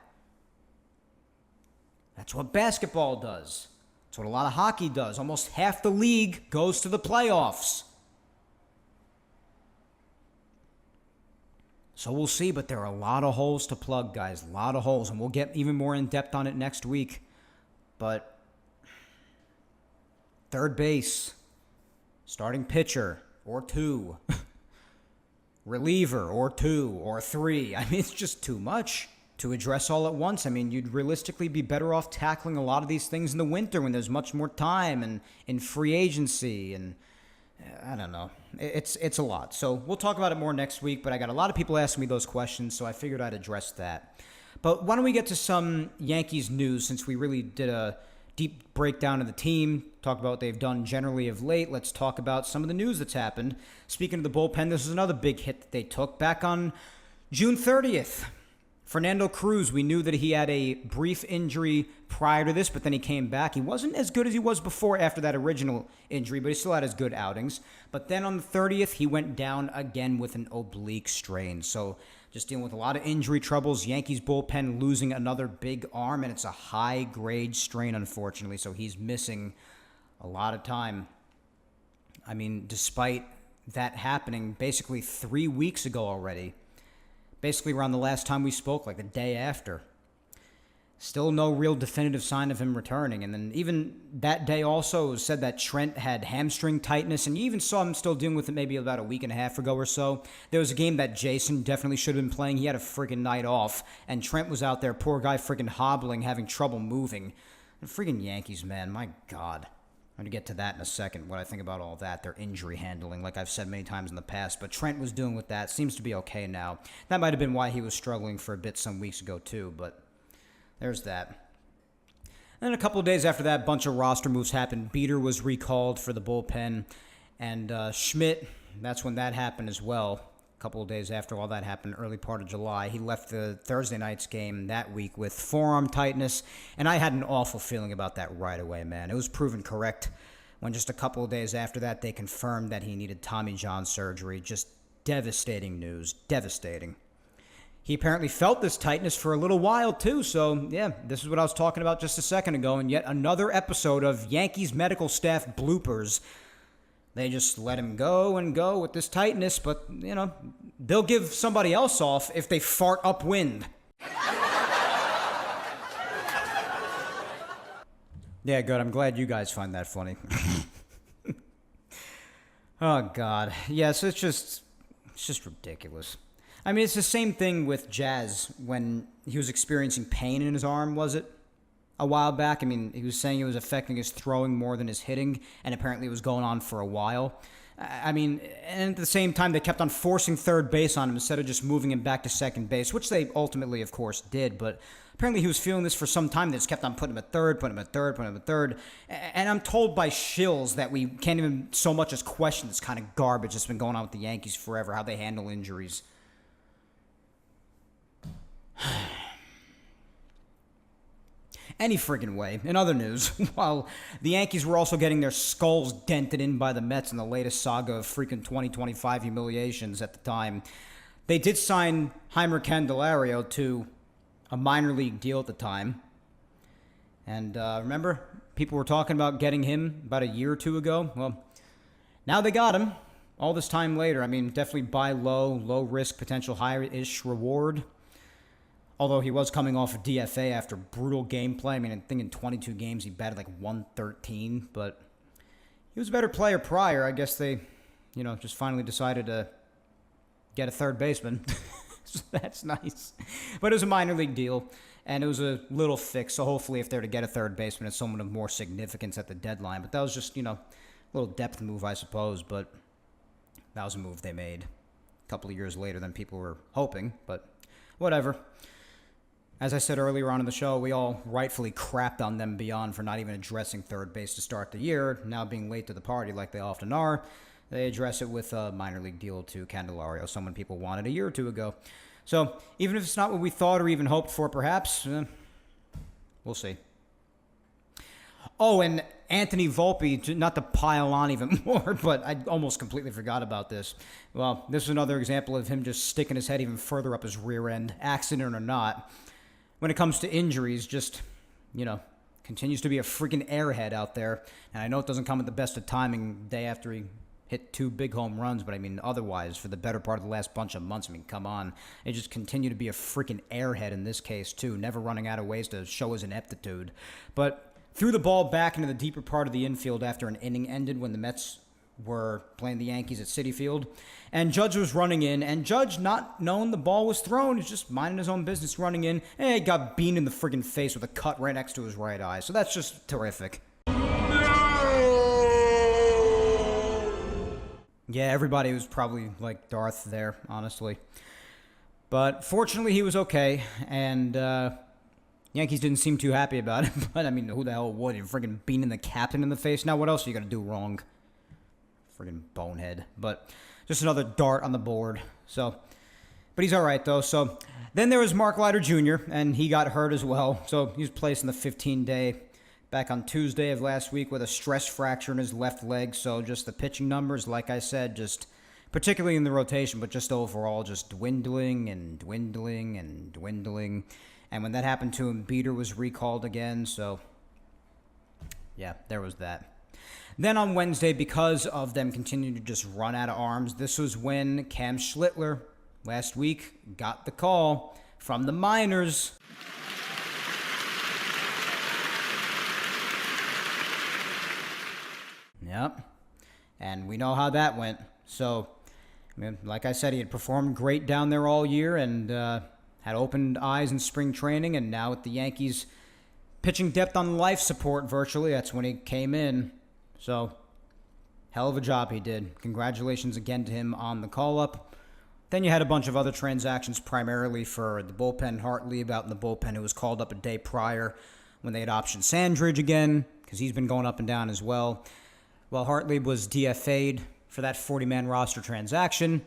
That's what basketball does. That's what a lot of hockey does. Almost half the league goes to the playoffs. So we'll see, but there are a lot of holes to plug, guys. A lot of holes, and we'll get even more in depth on it next week. But third base, starting pitcher, or two, reliever, or two, or three. I mean, it's just too much to address all at once. I mean, you'd realistically be better off tackling a lot of these things in the winter when there's much more time and in free agency and I don't know. It's a lot. So we'll talk about it more next week, but I got a lot of people asking me those questions, so I figured I'd address that. But why don't we get to some Yankees news since we really did a deep breakdown of the team, talk about what they've done generally of late. Let's talk about some of the news that's happened. Speaking of the bullpen, this is another big hit that they took back on June 30th. Fernando Cruz, we knew that he had a brief injury prior to this, but then he came back. He wasn't as good as he was before after that original injury, but he still had his good outings. But then on the 30th, he went down again with an oblique strain. So just dealing with a lot of injury troubles. Yankees bullpen losing another big arm, and it's a high-grade strain, unfortunately. So he's missing a lot of time. I mean, despite that happening basically 3 weeks ago already, basically around the last time we spoke, like the day after. Still no real definitive sign of him returning. And then even that day also said that Trent had hamstring tightness, and you even saw him still dealing with it maybe about a week and a half ago or so. There was a game that Jason definitely should have been playing. He had a freaking night off, and Trent was out there, poor guy, freaking hobbling, having trouble moving. The freaking Yankees, man, my God. I'm going to get to that in a second, what I think about all that, their injury handling, like I've said many times in the past. But Trent was dealing with that. Seems to be okay now. That might have been why he was struggling for a bit some weeks ago, too. But there's that. And then a couple of days after that, a bunch of roster moves happened. Beater was recalled for the bullpen. And Schmidt, that's when that happened as well. A couple of days after all that happened, early part of July. He left the Thursday night's game that week with forearm tightness, and I had an awful feeling about that right away, man. It was proven correct when just a couple of days after that, they confirmed that he needed Tommy John surgery. Just devastating news, devastating. He apparently felt this tightness for a little while, too, so, yeah, this is what I was talking about just a second ago, and yet another episode of Yankees medical staff bloopers. They just let him go and go with this tightness, but, you know, they'll give somebody else off if they fart upwind. Yeah, good. I'm glad you guys find that funny. Oh, God. Yes, it's just ridiculous. I mean, it's the same thing with Jazz when he was experiencing pain in his arm, was it? A while back. I mean, he was saying it was affecting his throwing more than his hitting, and apparently it was going on for a while. I mean, and at the same time, they kept on forcing third base on him instead of just moving him back to second base, which they ultimately, of course, did. But apparently he was feeling this for some time. They just kept on putting him at third, putting him at third, putting him at third. And I'm told by shills that we can't even so much as question this kind of garbage that's been going on with the Yankees forever, how they handle injuries. Any friggin' way. In other news, while the Yankees were also getting their skulls dented in by the Mets in the latest saga of freaking 2025 humiliations at the time, they did sign Heimer Candelario to a minor league deal at the time. And remember, people were talking about getting him about a year or two ago? Well, now they got him. All this time later, I mean, definitely buy low risk, potential high-ish reward. Although he was coming off of DFA after brutal gameplay. I mean, I think in 22 games he batted like 113, but he was a better player prior. I guess they, just finally decided to get a third baseman. So that's nice. But it was a minor league deal, and it was a little fix. So hopefully if they're to get a third baseman, it's someone of more significance at the deadline. But that was just, a little depth move, I suppose. But that was a move they made a couple of years later than people were hoping. But whatever. As I said earlier on in the show, we all rightfully crapped on them beyond for not even addressing third base to start the year. Now being late to the party like they often are, they address it with a minor league deal to Candelario, someone people wanted a year or two ago. So even if it's not what we thought or even hoped for, perhaps, we'll see. Oh, and Anthony Volpe, not to pile on even more, but I almost completely forgot about this. Well, this is another example of him just sticking his head even further up his rear end, accident or not. When it comes to injuries, just, continues to be a freaking airhead out there. And I know it doesn't come at the best of timing day after he hit 2 big home runs, but I mean, otherwise, for the better part of the last bunch of months, I mean, come on. It just continued to be a freaking airhead in this case, too, never running out of ways to show his ineptitude. But threw the ball back into the deeper part of the infield after an inning ended when the Mets were playing the Yankees at Citi Field. And Judge was running in, and Judge, not knowing the ball was thrown, is just minding his own business running in, and he got beamed in the friggin' face with a cut right next to his right eye. So that's just terrific. Yeah, everybody was probably like Darth there, honestly. But fortunately, he was okay, and Yankees didn't seem too happy about it. But I mean, who the hell would? You're friggin' beating the captain in the face? Now, what else are you gonna do wrong? Friggin' bonehead. But just another dart on the board. So, but he's all right, though. So then there was Mark Leiter Jr., and he got hurt as well. So he was placed in the 15-day back on Tuesday of last week with a stress fracture in his left leg. So just the pitching numbers, like I said, just particularly in the rotation, but just overall just dwindling and dwindling and dwindling. And when that happened to him, Beater was recalled again. So, yeah, there was that. Then on Wednesday, because of them continuing to just run out of arms, this was when Cam Schlittler last week got the call from the minors. Yep. And we know how that went. So, I mean, like I said, he had performed great down there all year and had opened eyes in spring training, and now with the Yankees pitching depth on life support virtually, that's when he came in. So, hell of a job he did. Congratulations again to him on the call-up. Then you had a bunch of other transactions, primarily for the bullpen. Hartley out in the bullpen, who was called up a day prior when they had optioned Sandridge again, because he's been going up and down as well. Well, Hartley was DFA'd for that 40-man roster transaction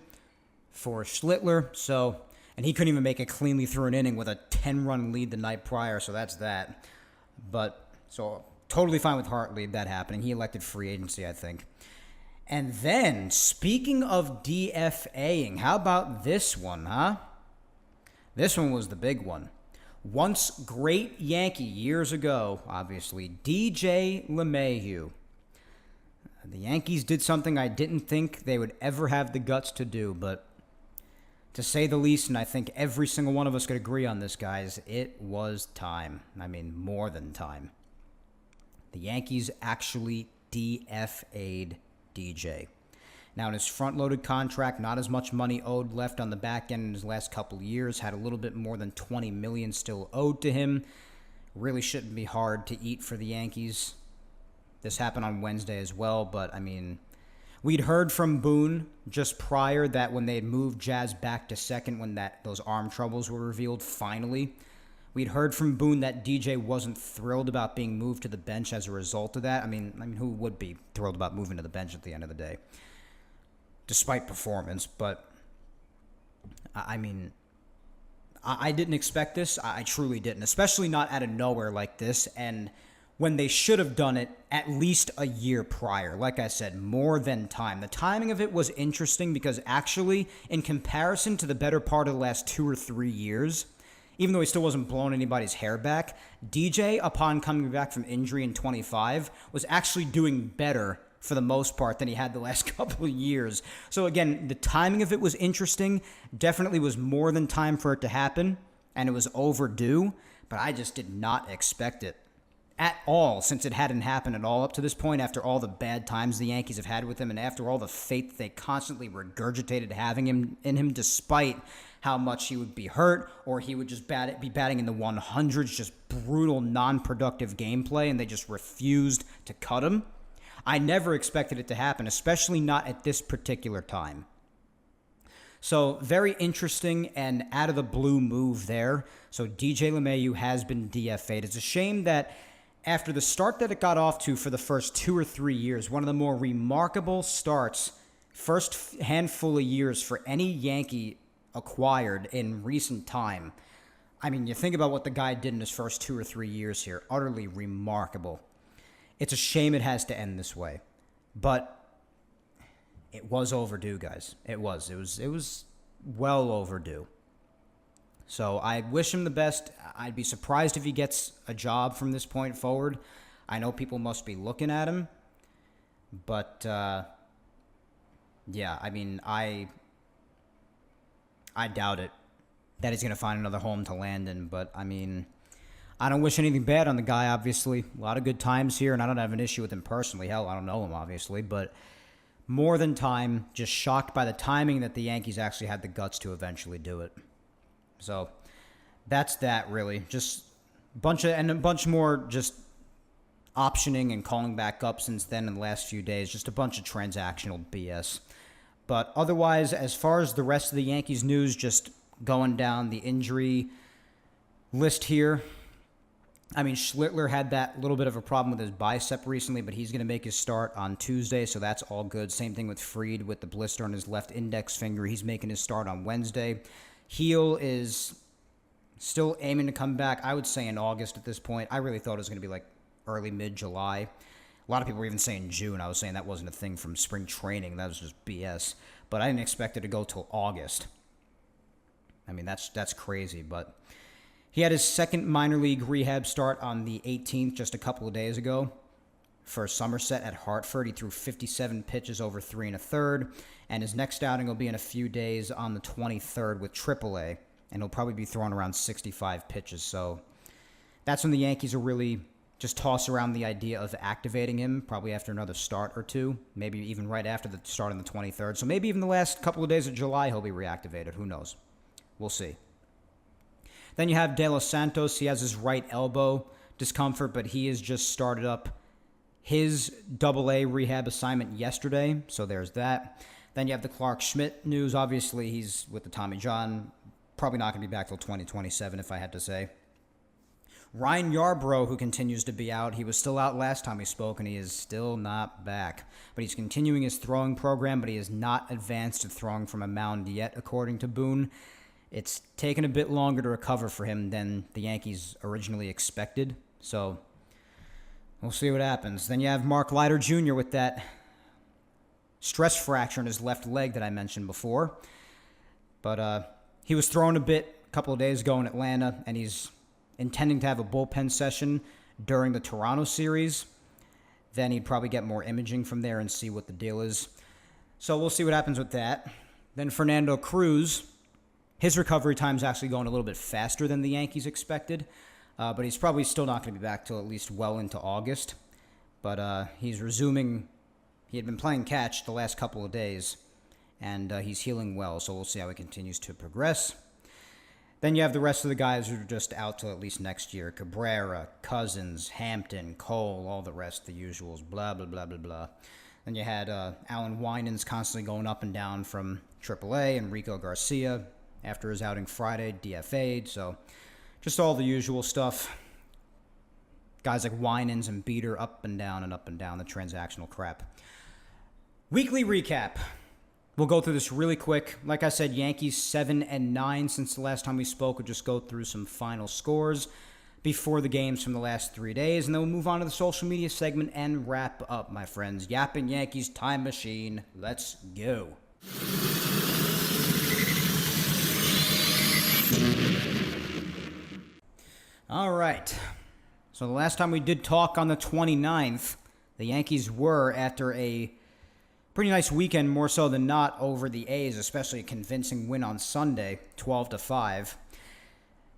for Schlittler, so, and he couldn't even make it cleanly through an inning with a 10-run lead the night prior, so that's that. But, so, totally fine with Hartley, that happening. He elected free agency, I think. And then, speaking of DFAing, how about this one, huh? This one was the big one. Once great Yankee years ago, obviously, DJ LeMahieu. The Yankees did something I didn't think they would ever have the guts to do, but to say the least, and I think every single one of us could agree on this, guys, it was time. I mean, more than time. The Yankees actually DFA'd DJ. Now, in his front-loaded contract, not as much money owed left on the back end in his last couple of years, had a little bit more than $20 million still owed to him. Really shouldn't be hard to eat for the Yankees. This happened on Wednesday as well, but, I mean, We'd heard from Boone just prior that when they had moved Jazz back to second when those arm troubles were revealed finally, we'd heard from Boone that DJ wasn't thrilled about being moved to the bench as a result of that. I mean, who would be thrilled about moving to the bench at the end of the day, despite performance? But I mean, I didn't expect this. I truly didn't, especially not out of nowhere like this. And when they should have done it at least a year prior. Like I said, more than time. The timing of it was interesting because actually, in comparison to the better part of the last 2 or 3 years, even though he still wasn't blowing anybody's hair back, DJ, upon coming back from injury in 25, was actually doing better for the most part than he had the last couple of years. So again, the timing of it was interesting. Definitely was more than time for it to happen, and it was overdue, but I just did not expect it at all, since it hadn't happened at all up to this point, after all the bad times the Yankees have had with him and after all the faith they constantly regurgitated having him in him, despite how much he would be hurt or he would just be batting in the 100s, just brutal, non-productive gameplay, and they just refused to cut him. I never expected it to happen, especially not at this particular time. So, very interesting and out of the blue move there. So, DJ LeMahieu has been DFA'd. It's a shame that after the start that it got off to for the first 2 or 3 years, one of the more remarkable starts, first handful of years for any Yankee acquired in recent time. I mean, you think about what the guy did in his first 2 or 3 years here. Utterly remarkable. It's a shame it has to end this way. But it was overdue, guys. It was well overdue. So I wish him the best. I'd be surprised if he gets a job from this point forward. I know people must be looking at him. But, yeah, I mean, I doubt it that he's going to find another home to land in. But, I mean, I don't wish anything bad on the guy, obviously. A lot of good times here, and I don't have an issue with him personally. Hell, I don't know him, obviously. But more than time, just shocked by the timing that the Yankees actually had the guts to eventually do it. So that's that, really. Just a bunch more just optioning and calling back up since then in the last few days. Just a bunch of transactional BS. But otherwise, as far as the rest of the Yankees news, just going down the injury list here. I mean, Schlittler had that little bit of a problem with his bicep recently, but he's going to make his start on Tuesday, so that's all good. Same thing with Fried with the blister on his left index finger. He's making his start on Wednesday. Heel is still aiming to come back, I would say, in August at this point. I really thought it was going to be like early, mid-July. A lot of people were even saying June. I was saying that wasn't a thing from spring training. That was just BS. But I didn't expect it to go till August. I mean, that's crazy. But he had his second minor league rehab start on the 18th, just a couple of days ago. For Somerset at Hartford, he threw 57 pitches over 3 1/3, and his next outing will be in a few days on the 23rd with AAA, and he'll probably be throwing around 65 pitches. So that's when the Yankees will really just toss around the idea of activating him, probably after another start or two, maybe even right after the start on the 23rd. So maybe even the last couple of days of July he'll be reactivated. Who knows? We'll see. Then you have De Los Santos. He has his right elbow discomfort, but he has just started up his AA rehab assignment yesterday, so there's that. Then you have the Clark Schmidt news. Obviously, he's with the Tommy John. Probably not going to be back till 2027, if I had to say. Ryan Yarbrough, who continues to be out. He was still out last time we spoke, and he is still not back. But he's continuing his throwing program, but he has not advanced to throwing from a mound yet, according to Boone. It's taken a bit longer to recover for him than the Yankees originally expected, so we'll see what happens. Then you have Mark Leiter Jr. with that stress fracture in his left leg that I mentioned before. But he was thrown a bit a couple of days ago in Atlanta, and he's intending to have a bullpen session during the Toronto series. Then he'd probably get more imaging from there and see what the deal is. So we'll see what happens with that. Then Fernando Cruz, his recovery time is actually going a little bit faster than the Yankees expected. But he's probably still not going to be back till at least well into August. But he's resuming. He had been playing catch the last couple of days, and he's healing well, so we'll see how he continues to progress. Then you have the rest of the guys who are just out till at least next year. Cabrera, Cousins, Hampton, Cole, all the rest, the usuals, blah, blah, blah, blah, blah. Then you had Alan Winans constantly going up and down from AAA, and Rico Garcia after his outing Friday, DFA'd. So just all the usual stuff. Guys like Winans and Beater up and down, the transactional crap. Weekly recap. We'll go through this really quick. Like I said, Yankees 7-9 since the last time we spoke. We'll just go through some final scores before the games from the last 3 days, and then we'll move on to the social media segment and wrap up, my friends. Yapping Yankees time machine. Let's go. All right. So the last time we did talk on the 29th, the Yankees were, after a pretty nice weekend, more so than not, over the A's, especially a convincing win on Sunday, 12-5.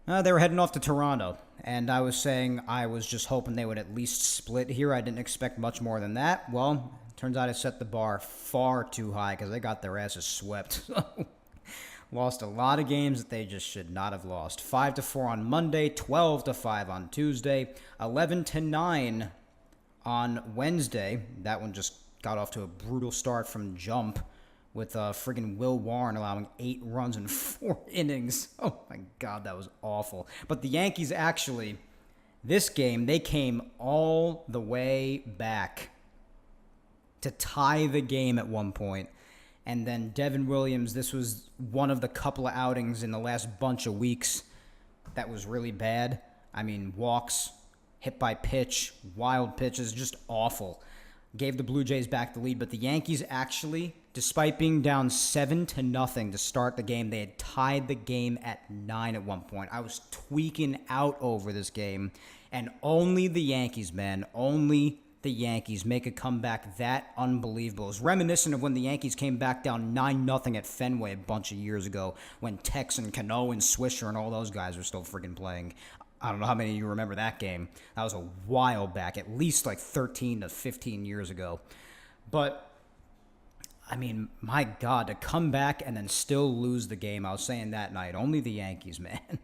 They were heading off to Toronto, and I was saying I was just hoping they would at least split here. I didn't expect much more than that. Well, turns out I set the bar far too high because they got their asses swept. Lost a lot of games that they just should not have lost. 5-4 on Monday, 12-5 on Tuesday, 11-9 on Wednesday. That one just got off to a brutal start from jump, with friggin' Will Warren allowing 8 runs in 4 innings. Oh, my God, that was awful. But the Yankees actually, this game, they came all the way back to tie the game at one point. And then Devin Williams, this was one of the couple of outings in the last bunch of weeks that was really bad. I mean, walks, hit by pitch, wild pitches, just awful. Gave the Blue Jays back the lead, but the Yankees actually, despite being down 7-0 to start the game, they had tied the game at 9 at one point. I was tweaking out over this game, and only the Yankees, man, only the Yankees make a comeback that unbelievable. It was reminiscent of when the Yankees came back down 9-0 at Fenway a bunch of years ago, when Tex and Cano and Swisher and all those guys were still friggin' playing. I don't know how many of you remember that game. That was a while back, at least like 13 to 15 years ago. But, I mean, my God, to come back and then still lose the game, I was saying that night, only the Yankees, man.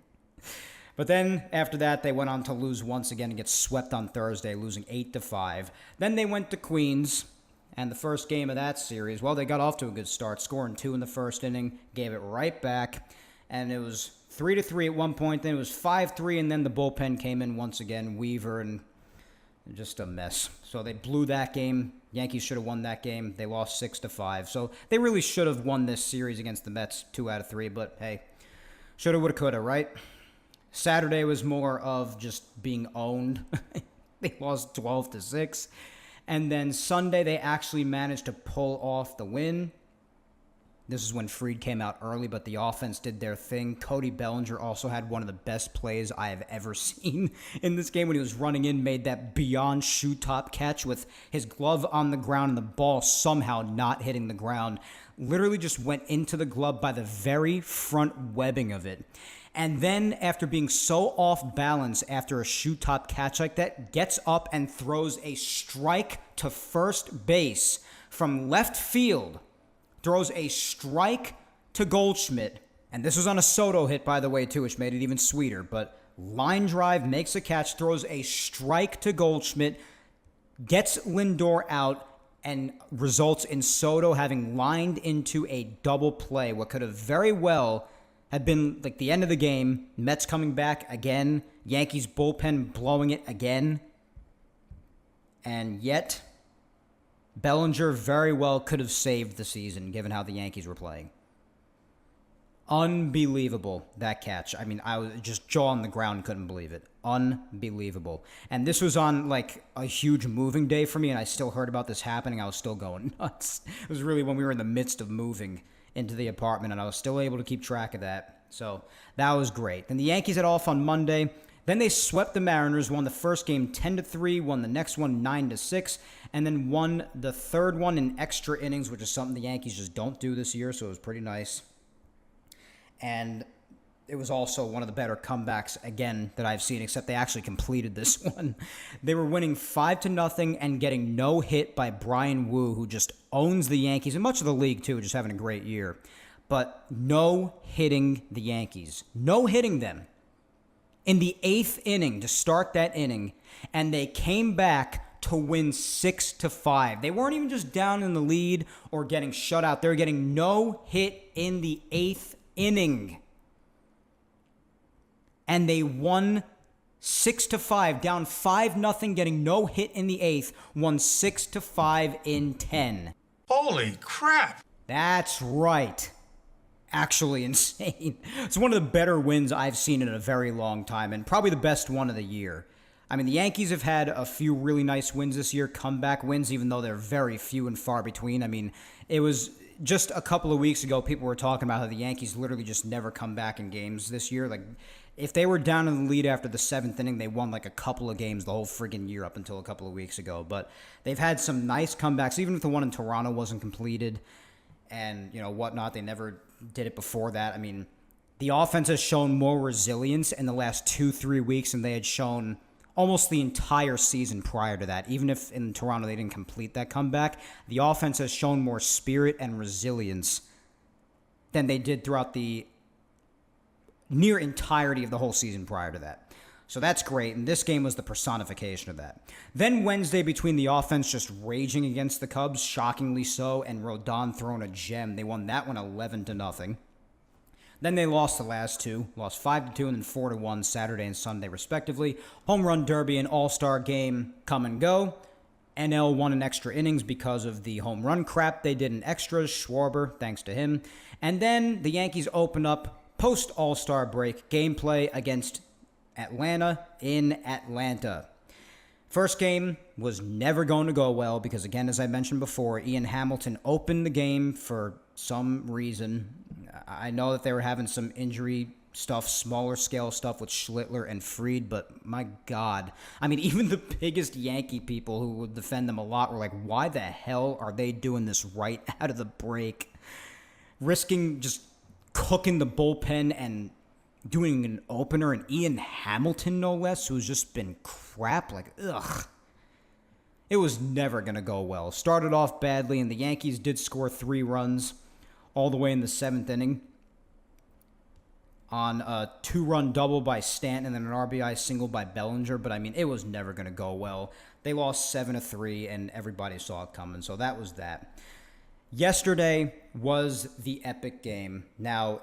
But then, after that, they went on to lose once again and get swept on Thursday, losing 8-5. Then they went to Queens, and the first game of that series, well, they got off to a good start, scoring 2 in the first inning, gave it right back, and it was 3-3 at one point, then it was 5-3, and then the bullpen came in once again, Weaver, and just a mess. So they blew that game. Yankees should have won that game. They lost 6-5. So they really should have won this series against the Mets 2 out of 3, but hey, shoulda, woulda, coulda, right? Saturday was more of just being owned. They lost 12-6. And then Sunday, they actually managed to pull off the win. This is when Fried came out early, but the offense did their thing. Cody Bellinger also had one of the best plays I have ever seen in this game when he was running in, made that beyond shoe top catch with his glove on the ground and the ball somehow not hitting the ground. Literally just went into the glove by the very front webbing of it. And then, after being so off balance after a shoe top catch like that, gets up and throws a strike to first base from left field. Throws a strike to Goldschmidt. And this was on a Soto hit, by the way, too, which made it even sweeter. But line drive, makes a catch, throws a strike to Goldschmidt, gets Lindor out, and results in Soto having lined into a double play. What could have very well had been like the end of the game, Mets coming back again, Yankees bullpen blowing it again. And yet, Bellinger very well could have saved the season, given how the Yankees were playing. Unbelievable, that catch. I mean, I was just jaw on the ground, couldn't believe it. Unbelievable. And this was on, like, a huge moving day for me, and I still heard about this happening. I was still going nuts. It was really when we were in the midst of moving into the apartment, and I was still able to keep track of that. So that was great. Then the Yankees had off on Monday. Then they swept the Mariners, won the first game 10-3, won the next one 9-6, and then won the third one in extra innings, which is something the Yankees just don't do this year, so it was pretty nice. And it was also one of the better comebacks, again, that I've seen, except they actually completed this one. They were winning 5-0 and getting no hit by Brian Wu, who just owns the Yankees, and much of the league, too, just having a great year. But no hitting the Yankees. No hitting them. In the 8th inning to start that inning, and they came back to win 6-5. They weren't even just down in the lead or getting shut out. They were getting no hit in the 8th inning. And they won 6-5, down 5-0, getting no hit in the 8th, won 6-5 in 10. Holy crap. That's right. Actually insane. It's one of the better wins I've seen in a very long time, and probably the best one of the year. I mean, the Yankees have had a few really nice wins this year, comeback wins, even though they're very few and far between. I mean, it was just a couple of weeks ago, people were talking about how the Yankees literally just never come back in games this year. Like, if they were down in the lead after the 7th inning, they won like a couple of games the whole friggin' year up until a couple of weeks ago. But they've had some nice comebacks, even if the one in Toronto wasn't completed and, whatnot. They never did it before that. I mean, the offense has shown more resilience in the last 2-3 weeks than they had shown almost the entire season prior to that. Even if in Toronto they didn't complete that comeback, the offense has shown more spirit and resilience than they did throughout the near entirety of the whole season prior to that. So that's great, and this game was the personification of that. Then Wednesday, between the offense just raging against the Cubs, shockingly so, and Rodon throwing a gem, they won that one 11-0. Then they lost the last two, lost 5-2 and then 4-1 Saturday and Sunday respectively. Home Run Derby and All-Star Game come and go. NL won in extra innings because of the home run crap they did in extras. Schwarber, thanks to him. And then the Yankees open up post All-Star break gameplay against Atlanta in Atlanta. First game was never going to go well because, again, as I mentioned before, Ian Hamilton opened the game for some reason. I know that they were having some injury stuff, smaller scale stuff with Schlittler and Fried, but my God. I mean, even the biggest Yankee people who would defend them a lot were like, why the hell are they doing this right out of the break? Risking just cooking the bullpen and doing an opener, and Ian Hamilton, no less, who's just been crap. Like, ugh. It was never going to go well. Started off badly, and the Yankees did score 3 runs all the way in the 7th inning on a 2-run double by Stanton and then an RBI single by Bellinger. But, I mean, it was never going to go well. They lost 7-3, and everybody saw it coming. So that was that. Yesterday was the epic game. Now,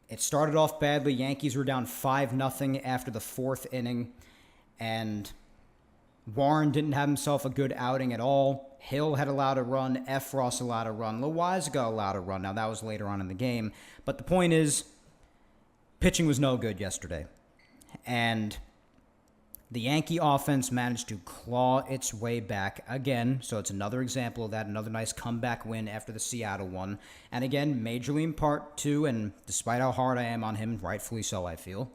it started off badly. Yankees were down 5-0 after the 4th inning, and Warren didn't have himself a good outing at all. Hill had allowed a run. Efros allowed a run. Loaiza allowed a run. Now, that was later on in the game. But the point is, pitching was no good yesterday. And the Yankee offense managed to claw its way back again. So it's another example of that, another nice comeback win after the Seattle one. And again, majorly in part to, and despite how hard I am on him, rightfully so I feel,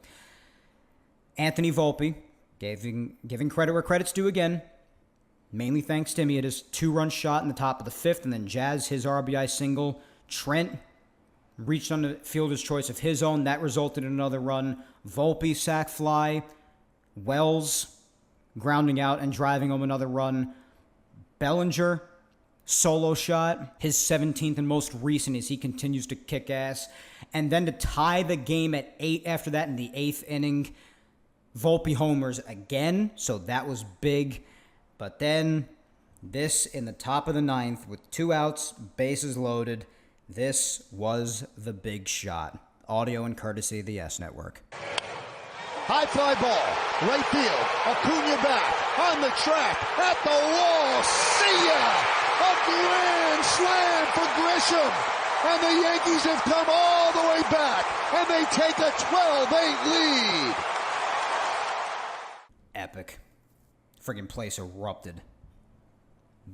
Anthony Volpe, giving credit where credit's due again, mainly thanks to him. He had his 2-run shot in the top of the 5th, and then Jazz, his RBI single. Trent reached on the fielder's choice of his own. That resulted in another run. Volpe sac fly. Wells grounding out and driving home another run. Bellinger, solo shot, his 17th and most recent as he continues to kick ass. And then to tie the game at 8 after that in the 8th inning, Volpe homers again, so that was big. But then this in the top of the 9th with 2 outs, bases loaded. This was the big shot. Audio and courtesy of the S Network. High fly ball, right field, Acuna back, on the track, at the wall, see ya! A grand slam for Grisham! And the Yankees have come all the way back, and they take a 12-8 lead! Epic. Friggin' place erupted.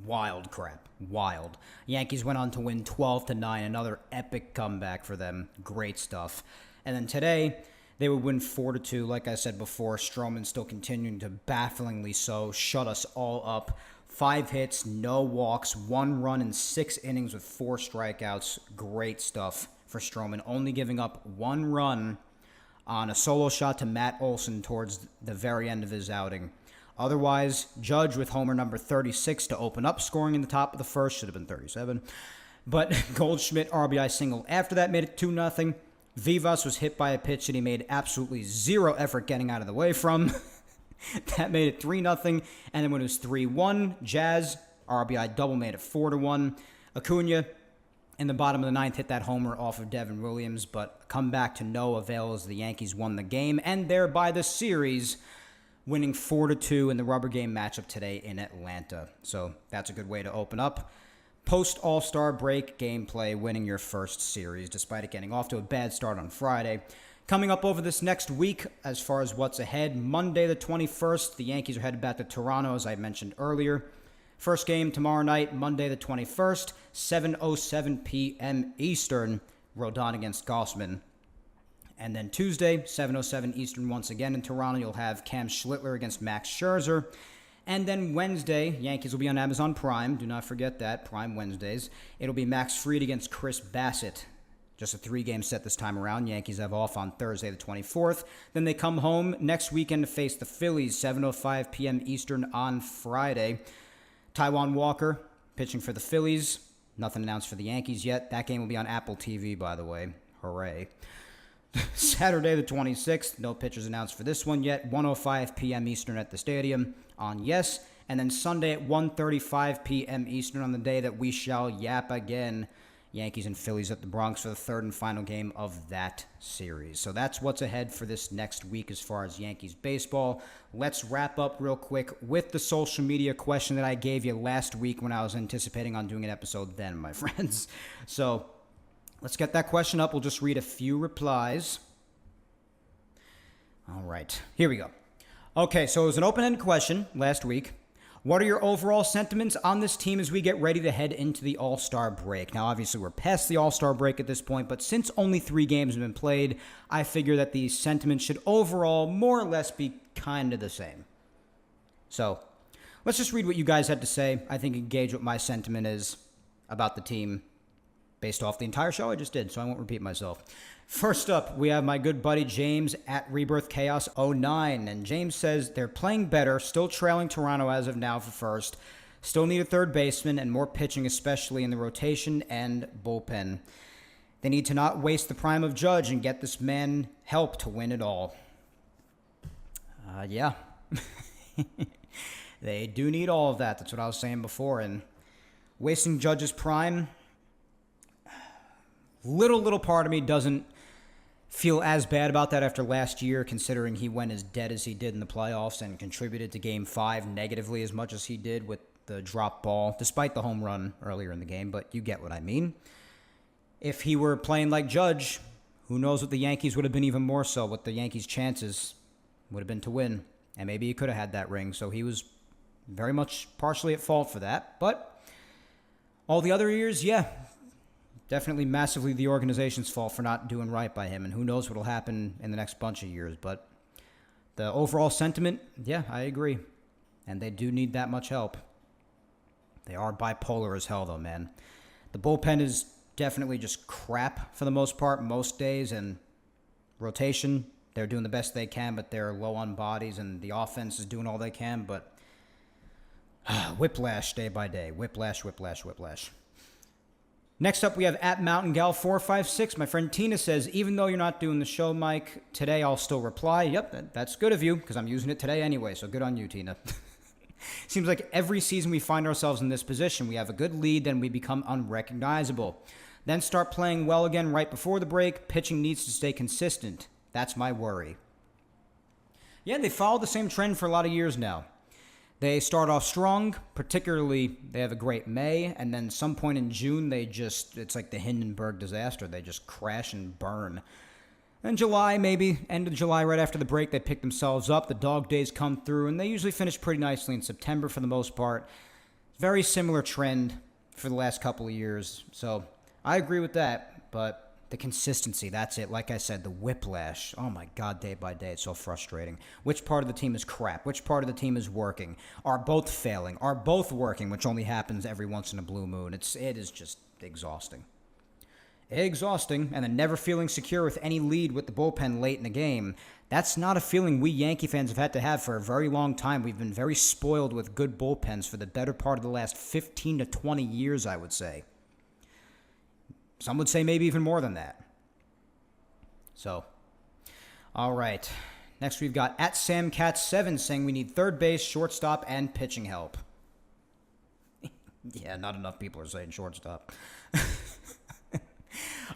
Wild crap. Wild. Yankees went on to win 12-9, another epic comeback for them. Great stuff. And then today, they would win 4-2. Like I said before, Stroman still continuing to bafflingly so shut us all up. 5 hits, no walks, 1 run in 6 innings with 4 strikeouts. Great stuff for Stroman. Only giving up 1 run on a solo shot to Matt Olson towards the very end of his outing. Otherwise, Judge with homer number 36 to open up scoring in the top of the first. Should have been 37. But Goldschmidt RBI single after that made it 2-0. Vivas was hit by a pitch that he made absolutely zero effort getting out of the way from. That made it 3-0. And then when it was 3-1, Jazz, RBI double made it 4-1. Acuna, in the bottom of the ninth, hit that homer off of Devin Williams, but come back to no avail as the Yankees won the game, and thereby the series, winning 4-2 in the rubber game matchup today in Atlanta. So that's a good way to open up post-All-Star break gameplay, winning your first series, despite it getting off to a bad start on Friday. Coming up over this next week, as far as what's ahead, Monday the 21st, the Yankees are headed back to Toronto, as I mentioned earlier. First game tomorrow night, Monday the 21st, 7:07 p.m. Eastern, Rodon against Gossman. And then Tuesday, 7:07 Eastern once again in Toronto, you'll have Cam Schlittler against Max Scherzer. And then Wednesday, Yankees will be on Amazon Prime. Do not forget that, Prime Wednesdays. It'll be Max Fried against Chris Bassett. Just a 3-game set this time around. Yankees have off on Thursday the 24th. Then they come home next weekend to face the Phillies, 7:05 p.m. Eastern on Friday. Taijuan Walker pitching for the Phillies. Nothing announced for the Yankees yet. That game will be on Apple TV, by the way. Hooray. Saturday the 26th. No pitchers announced for this one yet. 1:05 p.m. Eastern at the stadium on Yes. And then Sunday at 1:35 p.m. Eastern on the day that we shall yap again. Yankees and Phillies at the Bronx for the third and final game of that series. So that's what's ahead for this next week as far as Yankees baseball. Let's wrap up real quick with the social media question that I gave you last week when I was anticipating on doing an episode then, my friends. So let's get that question up. We'll just read a few replies. All right, here we go. Okay, so it was an open-ended question last week. What are your overall sentiments on this team as we get ready to head into the All-Star break? Now, obviously, we're past the All-Star break at this point, but since only 3 games have been played, I figure that the sentiments should overall more or less be kind of the same. So, let's just read what you guys had to say. I think you can gauge what my sentiment is about the team based off the entire show I just did, so I won't repeat myself. First up, we have my good buddy James at Rebirth Chaos 09, and James says they're playing better, still trailing Toronto as of now for first, still need a third baseman and more pitching, especially in the rotation and bullpen. They need to not waste the prime of Judge and get this man help to win it all. Yeah. They do need all of that. That's what I was saying before, and wasting Judge's prime, little part of me doesn't feel as bad about that after last year, considering he went as dead as he did in the playoffs and contributed to Game 5 negatively as much as he did with the drop ball, despite the home run earlier in the game, but you get what I mean. If he were playing like Judge, who knows what the Yankees would have been even more so, what the Yankees' chances would have been to win, and maybe he could have had that ring, so he was very much partially at fault for that, but all the other years, yeah, definitely massively the organization's fault for not doing right by him, and who knows what will happen in the next bunch of years. But the overall sentiment, yeah, I agree. And they do need that much help. They are bipolar as hell, though, man. The bullpen is definitely just crap for the most part, most days, and rotation, they're doing the best they can, but they're low on bodies, and the offense is doing all they can, but whiplash day by day. Whiplash. Next up, we have at Mountain Gal 456. My friend Tina says, even though you're not doing the show, Mike, today I'll still reply. Yep, that's good of you, because I'm using it today anyway, so good on you, Tina. Seems like every season we find ourselves in this position. We have a good lead, then we become unrecognizable. Then start playing well again right before the break. Pitching needs to stay consistent. That's my worry. Yeah, they followed the same trend for a lot of years now. They start off strong, particularly they have a great May, and then some point in June, it's like the Hindenburg disaster. They just crash and burn. And July, maybe, end of July, right after the break, they pick themselves up. The dog days come through, and they usually finish pretty nicely in September for the most part. Very similar trend for the last couple of years. So I agree with that, but the consistency, that's it. Like I said, the whiplash. Oh my God, day by day, it's so frustrating. Which part of the team is crap? Which part of the team is working? Are both failing? Are both working, which only happens every once in a blue moon? It is just exhausting. And then never feeling secure with any lead with the bullpen late in the game. That's not a feeling we Yankee fans have had to have for a very long time. We've been very spoiled with good bullpens for the better part of the last 15 to 20 years, I would say. Some would say maybe even more than that. So, all right. Next, we've got at SamCat7 saying we need third base, shortstop, and pitching help. Yeah, not enough people are saying shortstop.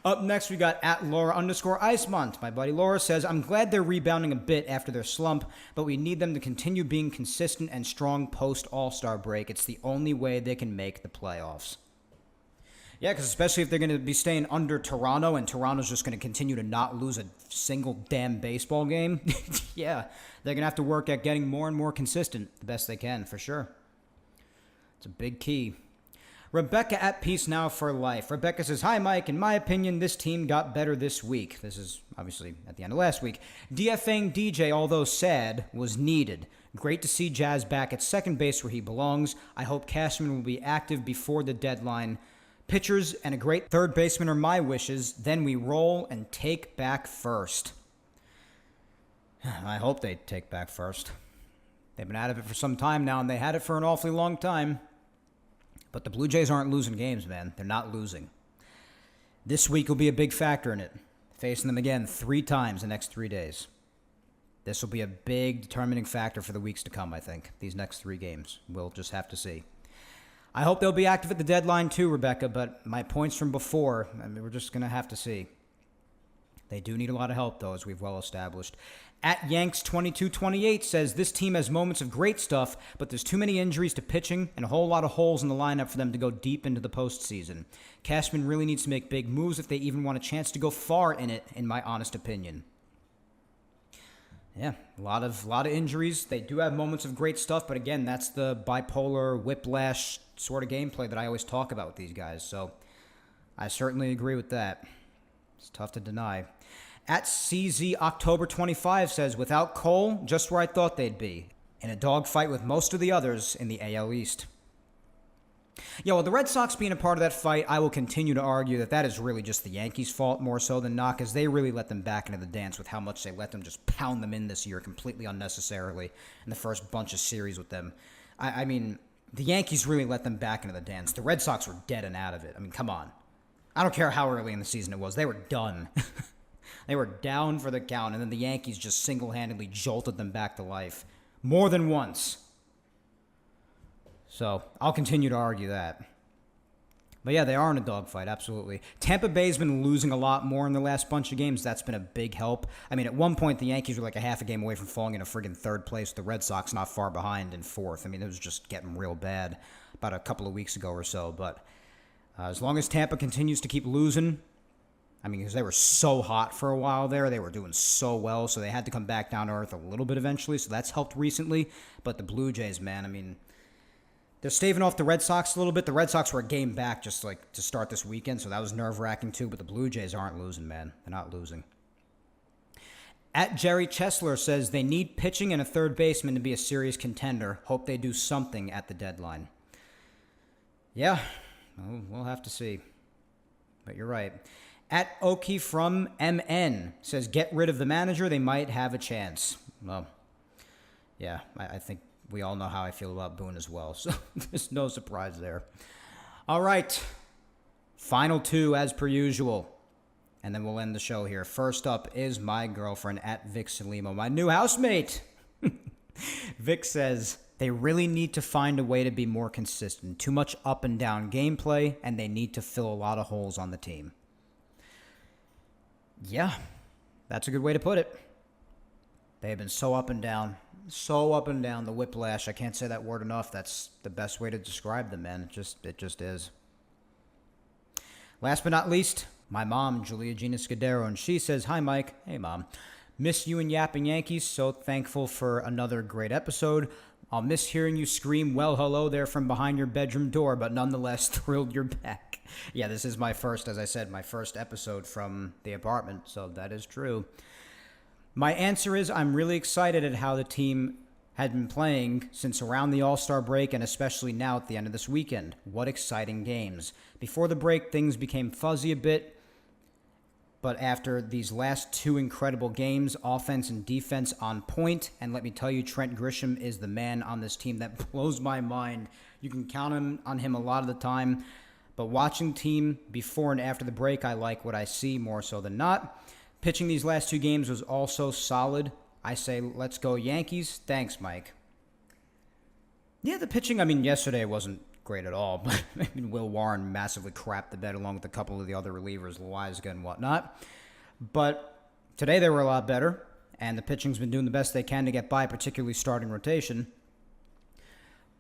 Up next, we got at Laura_Icemont. My buddy Laura says, I'm glad they're rebounding a bit after their slump, but we need them to continue being consistent and strong post-All-Star break. It's the only way they can make the playoffs. Yeah, because especially if they're going to be staying under Toronto, and Toronto's just going to continue to not lose a single damn baseball game, yeah, they're going to have to work at getting more and more consistent the best they can, for sure. It's a big key. Rebecca at Peace Now for Life. Rebecca says, hi, Mike. In my opinion, this team got better this week. This is obviously at the end of last week. DFAing DJ, although sad, was needed. Great to see Jazz back at second base where he belongs. I hope Cashman will be active before the deadline. Pitchers and a great third baseman are my wishes. Then we roll and take back first. I hope they take back first. They've been out of it for some time now, and they had it for an awfully long time. But the Blue Jays aren't losing games, man. They're not losing. This week will be a big factor in it. Facing them again 3 times the next 3 days. This will be a big determining factor for the weeks to come, I think. These next 3 games. We'll just have to see. I hope they'll be active at the deadline too, Rebecca, but my points from before, we're just going to have to see. They do need a lot of help, though, as we've well established. At Yanks2228 says, this team has moments of great stuff, but there's too many injuries to pitching and a whole lot of holes in the lineup for them to go deep into the postseason. Cashman really needs to make big moves if they even want a chance to go far in it, in my honest opinion. Yeah, a lot of injuries. They do have moments of great stuff, but again, that's the bipolar, whiplash sort of gameplay that I always talk about with these guys, so I certainly agree with that. It's tough to deny. At CZ October 25 says, without Cole, just where I thought they'd be, in a dogfight with most of the others in the AL East. Yeah, well, the Red Sox being a part of that fight, I will continue to argue that that is really just the Yankees' fault more so than not, because they really let them back into the dance with how much they let them just pound them in this year completely unnecessarily in the first bunch of series with them. I mean, the Yankees really let them back into the dance. The Red Sox were dead and out of it. I mean, come on. I don't care how early in the season it was. They were done. They were down for the count, and then the Yankees just single-handedly jolted them back to life. More than once. So, I'll continue to argue that. But yeah, they are in a dogfight, absolutely. Tampa Bay's been losing a lot more in the last bunch of games. That's been a big help. I mean, at one point, the Yankees were like a half a game away from falling into friggin' third place. The Red Sox not far behind in fourth. I mean, it was just getting real bad about a couple of weeks ago or so. But as long as Tampa continues to keep losing, I mean, because they were so hot for a while there. They were doing so well, so they had to come back down to earth a little bit eventually, so that's helped recently. But the Blue Jays, man, I mean, they're staving off the Red Sox a little bit. The Red Sox were a game back just like to start this weekend, so that was nerve-wracking too. But the Blue Jays aren't losing, man. They're not losing. At Jerry Chesler says they need pitching and a third baseman to be a serious contender. Hope they do something at the deadline. Yeah, we'll have to see. But you're right. At Oki from MN says, get rid of the manager. They might have a chance. Well, yeah, I think we all know how I feel about Boone as well, so there's no surprise there. All right, final 2 as per usual, and then we'll end the show here. First up is my girlfriend at Vic Salimo, my new housemate. Vic says, they really need to find a way to be more consistent. Too much up and down gameplay, and they need to fill a lot of holes on the team. Yeah, that's a good way to put it. They have been so up and down. So up and down. The whiplash. I can't say that word enough. That's the best way to describe them, man. It just is. Last but not least, my mom, Julia Gina Scudero, and she says, hi, Mike. Hey, Mom. Miss you and Yapping Yankees. So thankful for another great episode. I'll miss hearing you scream, well, hello there from behind your bedroom door, but nonetheless thrilled you're back. Yeah, this is my first, as I said, my first episode from the apartment, so that is true. My answer is I'm really excited at how the team had been playing since around the All-Star break and especially now at the end of this weekend. What exciting games. Before the break, things became fuzzy a bit, but after these last 2 incredible games, offense and defense on point, and let me tell you, Trent Grisham is the man on this team that blows my mind. You can count on him a lot of the time, but watching the team before and after the break, I like what I see more so than not. Pitching these last 2 games was also solid. I say, let's go Yankees. Thanks, Mike. Yeah, the pitching, yesterday wasn't great at all. But Will Warren massively crapped the bed along with a couple of the other relievers, Loizaga and whatnot. But today they were a lot better, and the pitching's been doing the best they can to get by, particularly starting rotation.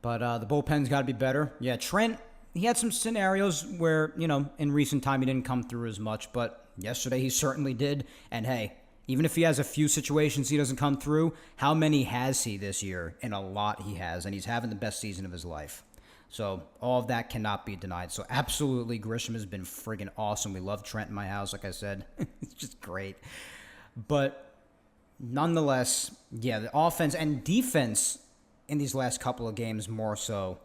But the bullpen's got to be better. Yeah, Trent, he had some scenarios where, in recent time he didn't come through as much, but yesterday he certainly did. And hey, even if he has a few situations he doesn't come through, how many has he this year? And a lot he has, and he's having the best season of his life. So all of that cannot be denied. So absolutely, Grisham has been friggin' awesome. We love Trent in my house, like I said. It's just great. But nonetheless, yeah, the offense and defense in these last couple of games more so.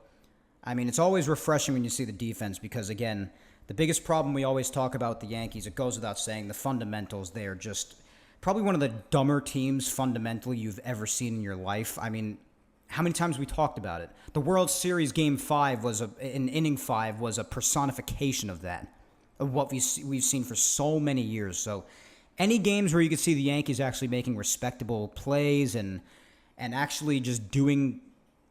It's always refreshing when you see the defense because, again, the biggest problem we always talk about with the Yankees, it goes without saying, the fundamentals, they are just probably one of the dumber teams fundamentally you've ever seen in your life. How many times we talked about it? The World Series Game 5 in Inning 5 was a personification of that, of what we've seen for so many years. So any games where you could see the Yankees actually making respectable plays and actually just doing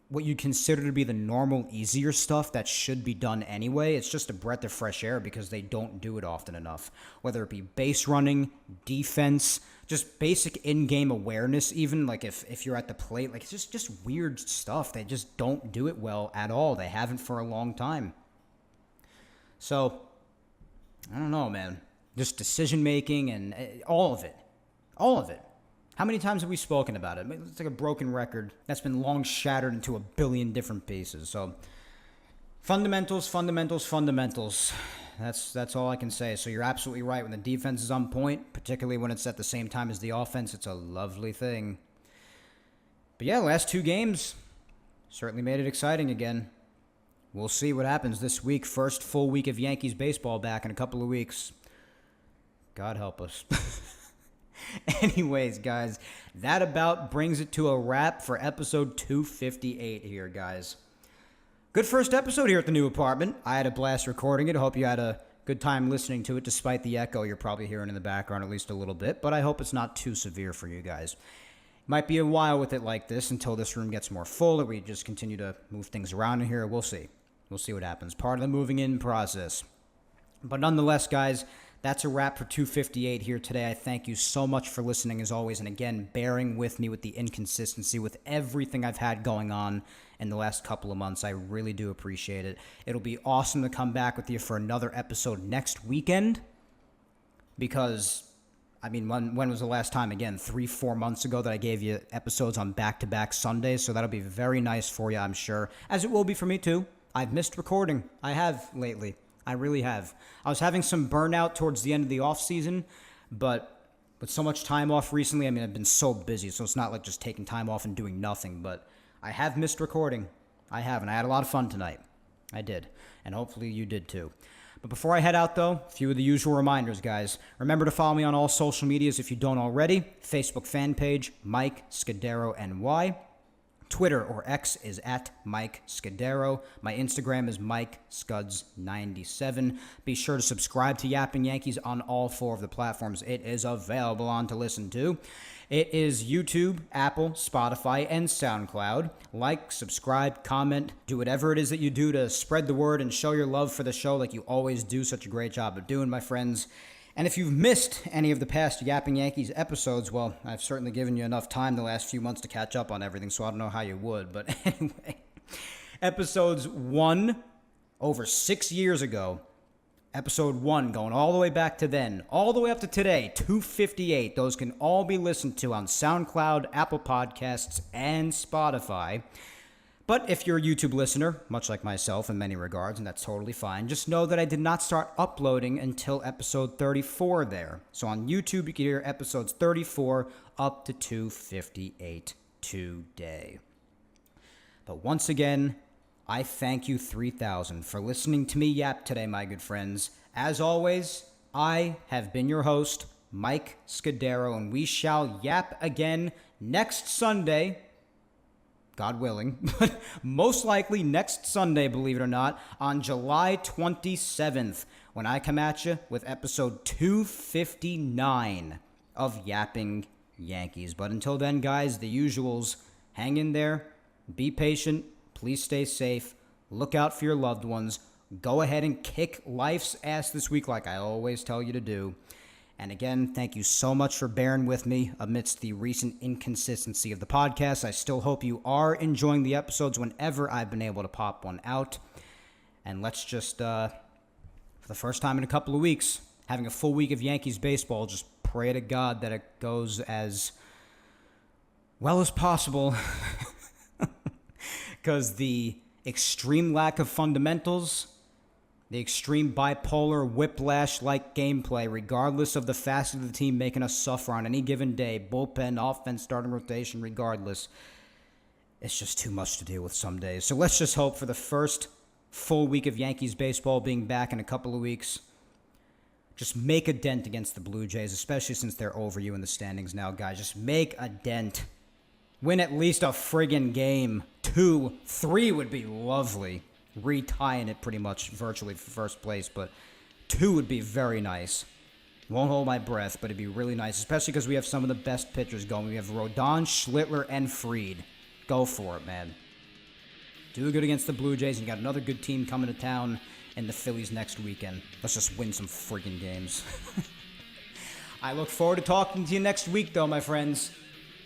what you'd consider to be the normal, easier stuff that should be done anyway, it's just a breath of fresh air because they don't do it often enough. Whether it be base running, defense, just basic in-game awareness even, like if you're at the plate, like it's just weird stuff. They just don't do it well at all. They haven't for a long time. So, I don't know, man. Just decision-making and all of it. All of it. How many times have we spoken about it? It's like a broken record that's been long shattered into a billion different pieces. So, fundamentals. That's all I can say. So you're absolutely right. When the defense is on point, particularly when it's at the same time as the offense, it's a lovely thing. But yeah, last two games certainly made it exciting again. We'll see what happens this week. First full week of Yankees baseball back in a couple of weeks. God help us. Anyways, guys, that about brings it to a wrap for episode 258 here, guys. Good first episode here at the new apartment. I had a blast recording it. I hope you had a good time listening to it, despite the echo you're probably hearing in the background at least a little bit, but I hope it's not too severe for you guys. Might be a while with it like this until this room gets more full, or we just continue to move things around in here. We'll see. We'll see what happens. Part of the moving in process. But nonetheless, guys, that's a wrap for 258 here today. I thank you so much for listening as always, and again, bearing with me with the inconsistency with everything I've had going on in the last couple of months. I really do appreciate it. It'll be awesome to come back with you for another episode next weekend because, when was the last time? Again, 3-4 months ago that I gave you episodes on back-to-back Sundays, so that'll be very nice for you, I'm sure, as it will be for me too. I've missed recording. I have lately. I really have. I was having some burnout towards the end of the off season, but with so much time off recently, I've been so busy, so it's not like just taking time off and doing nothing, but I have missed recording. I have, and I had a lot of fun tonight. I did, and hopefully you did too. But before I head out, though, a few of the usual reminders, guys. Remember to follow me on all social medias if you don't already. Facebook fan page, Mike Scudero NY. Twitter or X is at Mike Scudero. My Instagram is MikeScuds97. Be sure to subscribe to Yapping Yankees on all 4 of the platforms it is available on to listen to. It is YouTube, Apple, Spotify, and SoundCloud. Like, subscribe, comment, do whatever it is that you do to spread the word and show your love for the show like you always do such a great job of doing, my friends. And if you've missed any of the past Yapping Yankees episodes, well, I've certainly given you enough time the last few months to catch up on everything, so I don't know how you would. But anyway, episodes 1, over 6 years ago, episode 1, going all the way back to then, all the way up to today, 258. Those can all be listened to on SoundCloud, Apple Podcasts, and Spotify. But if you're a YouTube listener, much like myself in many regards, and that's totally fine, just know that I did not start uploading until episode 34 there. So on YouTube, you can hear episodes 34 up to 258 today. But once again, I thank you 3,000 for listening to me yap today, my good friends. As always, I have been your host, Mike Scudero, and we shall yap again next Sunday, God willing, but most likely next Sunday, believe it or not, on July 27th, when I come at you with episode 259 of Yapping Yankees. But until then, guys, the usuals. Hang in there. Be patient. Please stay safe. Look out for your loved ones. Go ahead and kick life's ass this week like I always tell you to do. And again, thank you so much for bearing with me amidst the recent inconsistency of the podcast. I still hope you are enjoying the episodes whenever I've been able to pop one out. And let's just, for the first time in a couple of weeks, having a full week of Yankees baseball, just pray to God that it goes as well as possible. Because the extreme lack of fundamentals, the extreme bipolar whiplash-like gameplay, regardless of the facet of the team making us suffer on any given day, bullpen, offense, starting rotation, regardless, it's just too much to deal with some days. So let's just hope for the first full week of Yankees baseball being back in a couple of weeks. Just make a dent against the Blue Jays, especially since they're over you in the standings now, guys. Just make a dent. Win at least a friggin' game. 2, 3 would be lovely. Retying it pretty much virtually for first place, but 2 would be very nice. Won't hold my breath, but it'd be really nice, especially because we have some of the best pitchers going. We have Rodon, Schlittler, and Fried. Go for it, man. Do good against the Blue Jays, and you got another good team coming to town in the Phillies next weekend. Let's just win some friggin' games. I look forward to talking to you next week, though, my friends.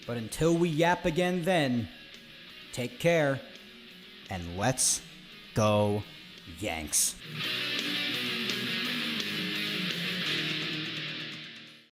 But until we yap again then, take care, and let's go Yanks.